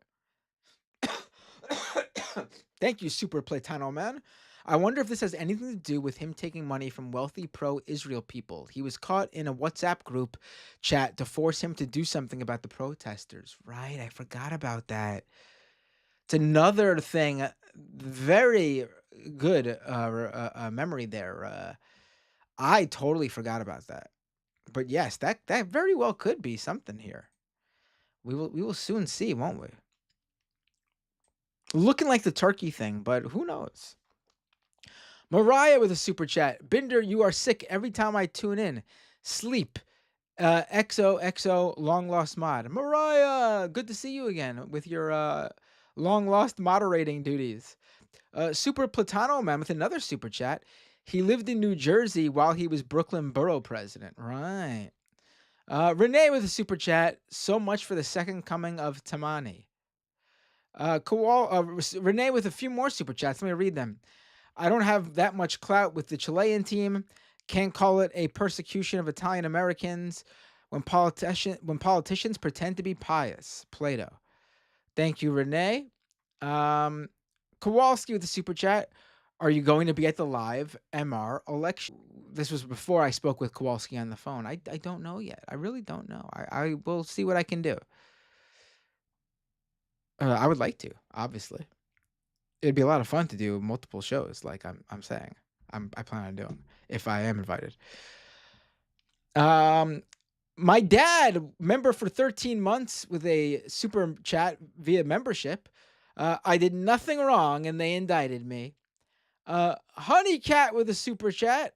Thank you, Super Platano Man. I wonder if this has anything to do with him taking money from wealthy pro-Israel people. He was caught in a WhatsApp group chat to force him to do something about the protesters. Right, I forgot about that. It's another thing. Very good memory there. I totally forgot about that. But yes, that very well could be something here. We will soon see, won't we? Looking like the turkey thing, but who knows? Mariah with a super chat. Binder, you are sick every time I tune in. Sleep. XOXO long lost mod. Mariah, good to see you again with your long lost moderating duties. Super Platano Man with another super chat. He lived in New Jersey while he was Brooklyn borough president. Right. Renee with a super chat. So much for the second coming of Tamani. Renee with a few more super chats. Let me read them. I don't have that much clout with the Chilean team. Can't call it a persecution of Italian Americans when politicians pretend to be pious. Plato. Thank you, Renee. Kowalski with the super chat. Are you going to be at the live MR election? This was before I spoke with Kowalski on the phone. I don't know yet. I really don't know. I will see what I can do. I would like to, obviously. It'd be a lot of fun to do multiple shows, like I'm saying. I plan on doing if I am invited. My dad, member for 13 months with a super chat via membership. I did nothing wrong and they indicted me. Honey Cat with a super chat.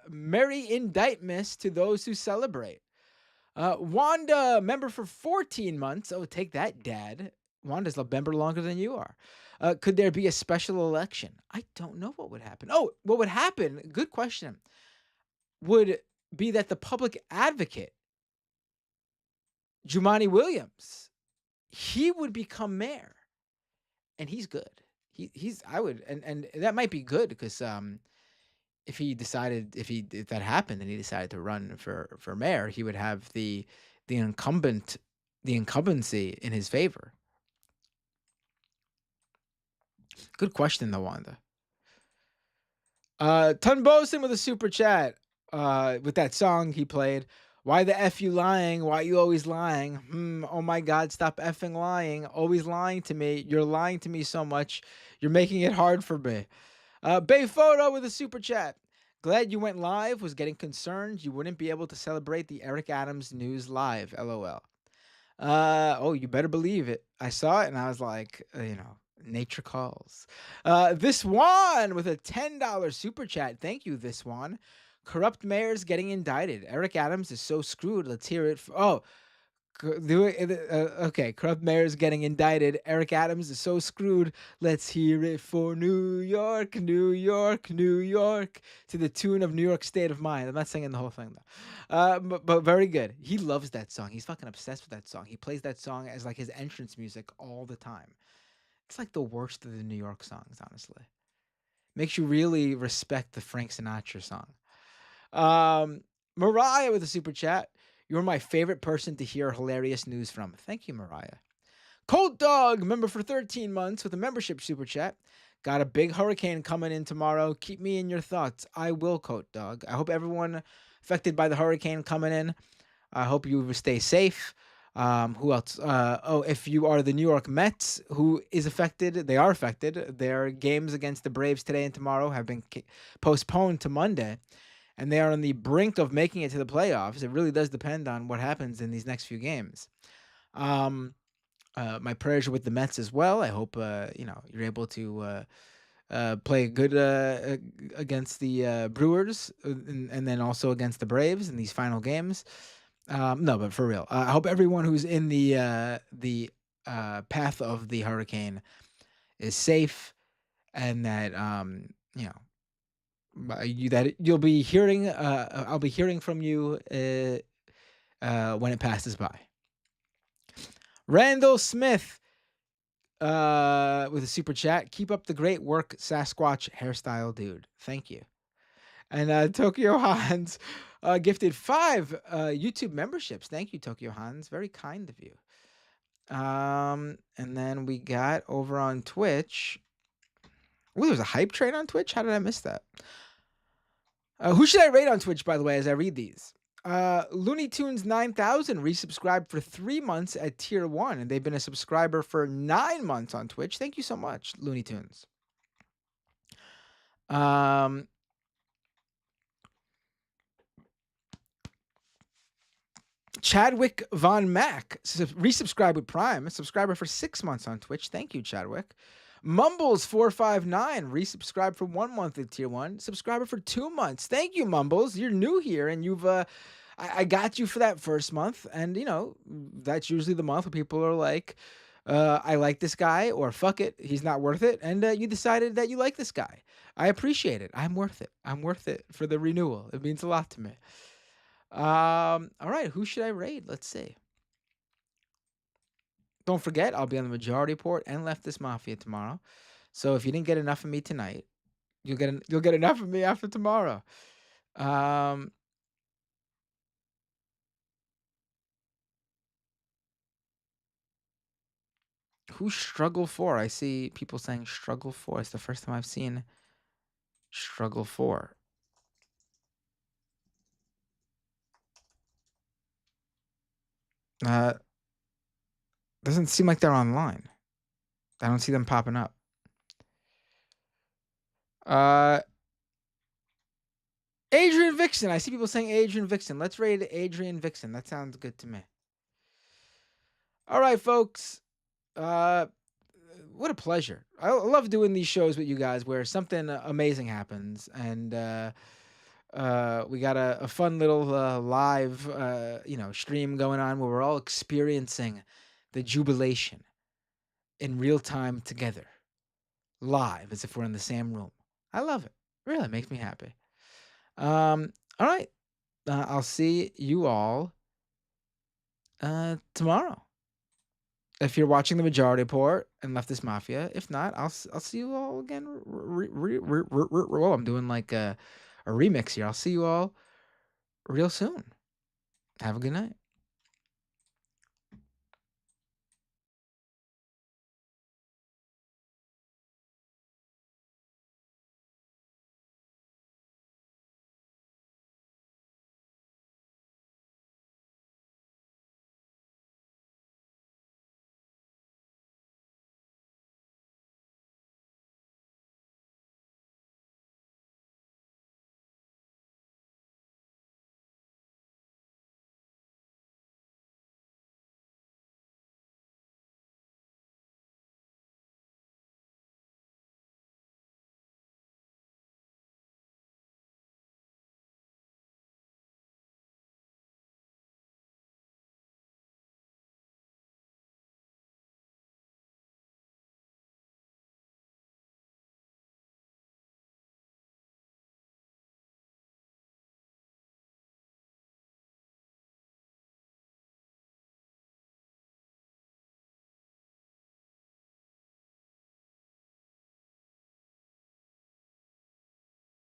Merry indictment to those who celebrate. Wanda, member for 14 months. Oh, take that, Dad. Wanda's a member longer than you are. Could there be a special election? I don't know what would happen. Oh, what would happen? Good question. Would be that the public advocate, Jumaane Williams, he would become mayor, and he's good. He's I would and that might be good because if that happened and he decided to run for mayor, he would have the incumbency in his favor. Good question, though, Wanda. Tunbosin with a super chat. With that song he played. Why the F you lying? Why you always lying? Oh my God, stop effing lying. Always lying to me. You're lying to me so much. You're making it hard for me. Bay Photo with a super chat. Glad you went live. Was getting concerned you wouldn't be able to celebrate the Eric Adams news live. LOL. Oh, you better believe it. I saw it and I was like, nature calls. This one with a $10 super chat. Thank you, this one. Corrupt mayors getting indicted. Eric Adams is so screwed. Let's hear it. Okay. Corrupt mayors getting indicted. Eric Adams is so screwed. Let's hear it for New York, New York, New York, to the tune of New York State of Mind. I'm not singing the whole thing though. But very good. He loves that song. He's fucking obsessed with that song. He plays that song as like his entrance music all the time. It's like the worst of the New York songs, honestly. Makes you really respect the Frank Sinatra song. Mariah with a super chat. You're my favorite person to hear hilarious news from. Thank you, Mariah. Cold Dog, member for 13 months with a membership super chat. Got a big hurricane coming in tomorrow. Keep me in your thoughts. I will, Cold Dog. I hope everyone affected by the hurricane coming in. I hope you stay safe. Who else? If you are the New York Mets, who is affected, they are affected. Their games against the Braves today and tomorrow have been postponed to Monday, and they are on the brink of making it to the playoffs. It really does depend on what happens in these next few games. My prayers are with the Mets as well. I hope you're able to play good against the Brewers and then also against the Braves in these final games. No, but for real, I hope everyone who's in the path of the hurricane is safe, and that You'll be hearing. I'll be hearing from you when it passes by. Randall Smith with a super chat. Keep up the great work, Sasquatch hairstyle dude. Thank you. And Tokyo Hans gifted 5 YouTube memberships. Thank you, Tokyo Hans. Very kind of you. And then we got over on Twitch. Ooh, there's a hype train on Twitch? How did I miss that? Who should I rate on Twitch, by the way, as I read these? Looney Tunes 9000 resubscribed for 3 months at tier 1, and they've been a subscriber for 9 months on Twitch. Thank you so much, Looney Tunes. Chadwick Von Mack resubscribed with Prime, a subscriber for 6 months on Twitch. Thank you, Chadwick. Mumbles459 resubscribed for 1 month at tier 1, subscriber for 2 months. Thank you, Mumbles. You're new here, and you've I got you for that first month, and that's usually the month where people are like, I like this guy, or fuck it, he's not worth it, and you decided that you like this guy. I appreciate it. I'm worth it. I'm worth it for the renewal. It means a lot to me. All right, who should I raid? Let's see. Don't forget, I'll be on the Majority Report and Leftist Mafia tomorrow. So if you didn't get enough of me tonight, you'll get enough of me after tomorrow. Who's Struggle 4? I see people saying Struggle 4. It's the first time I've seen Struggle 4. Doesn't seem like they're online. I don't see them popping up. Adrian Vixen. I see people saying Adrian Vixen. Let's raid Adrian Vixen. That sounds good to me. All right, folks. What a pleasure. I love doing these shows with you guys where something amazing happens, and we got a fun little live stream going on where we're all experiencing the jubilation in real time together, live, as if we're in the same room. I love it. Really makes me happy. All right. I'll see you all tomorrow. If you're watching the Majority Report and Leftist Mafia, if not, I'll see you all again. Well, I'm doing like a remix here. I'll see you all real soon. Have a good night.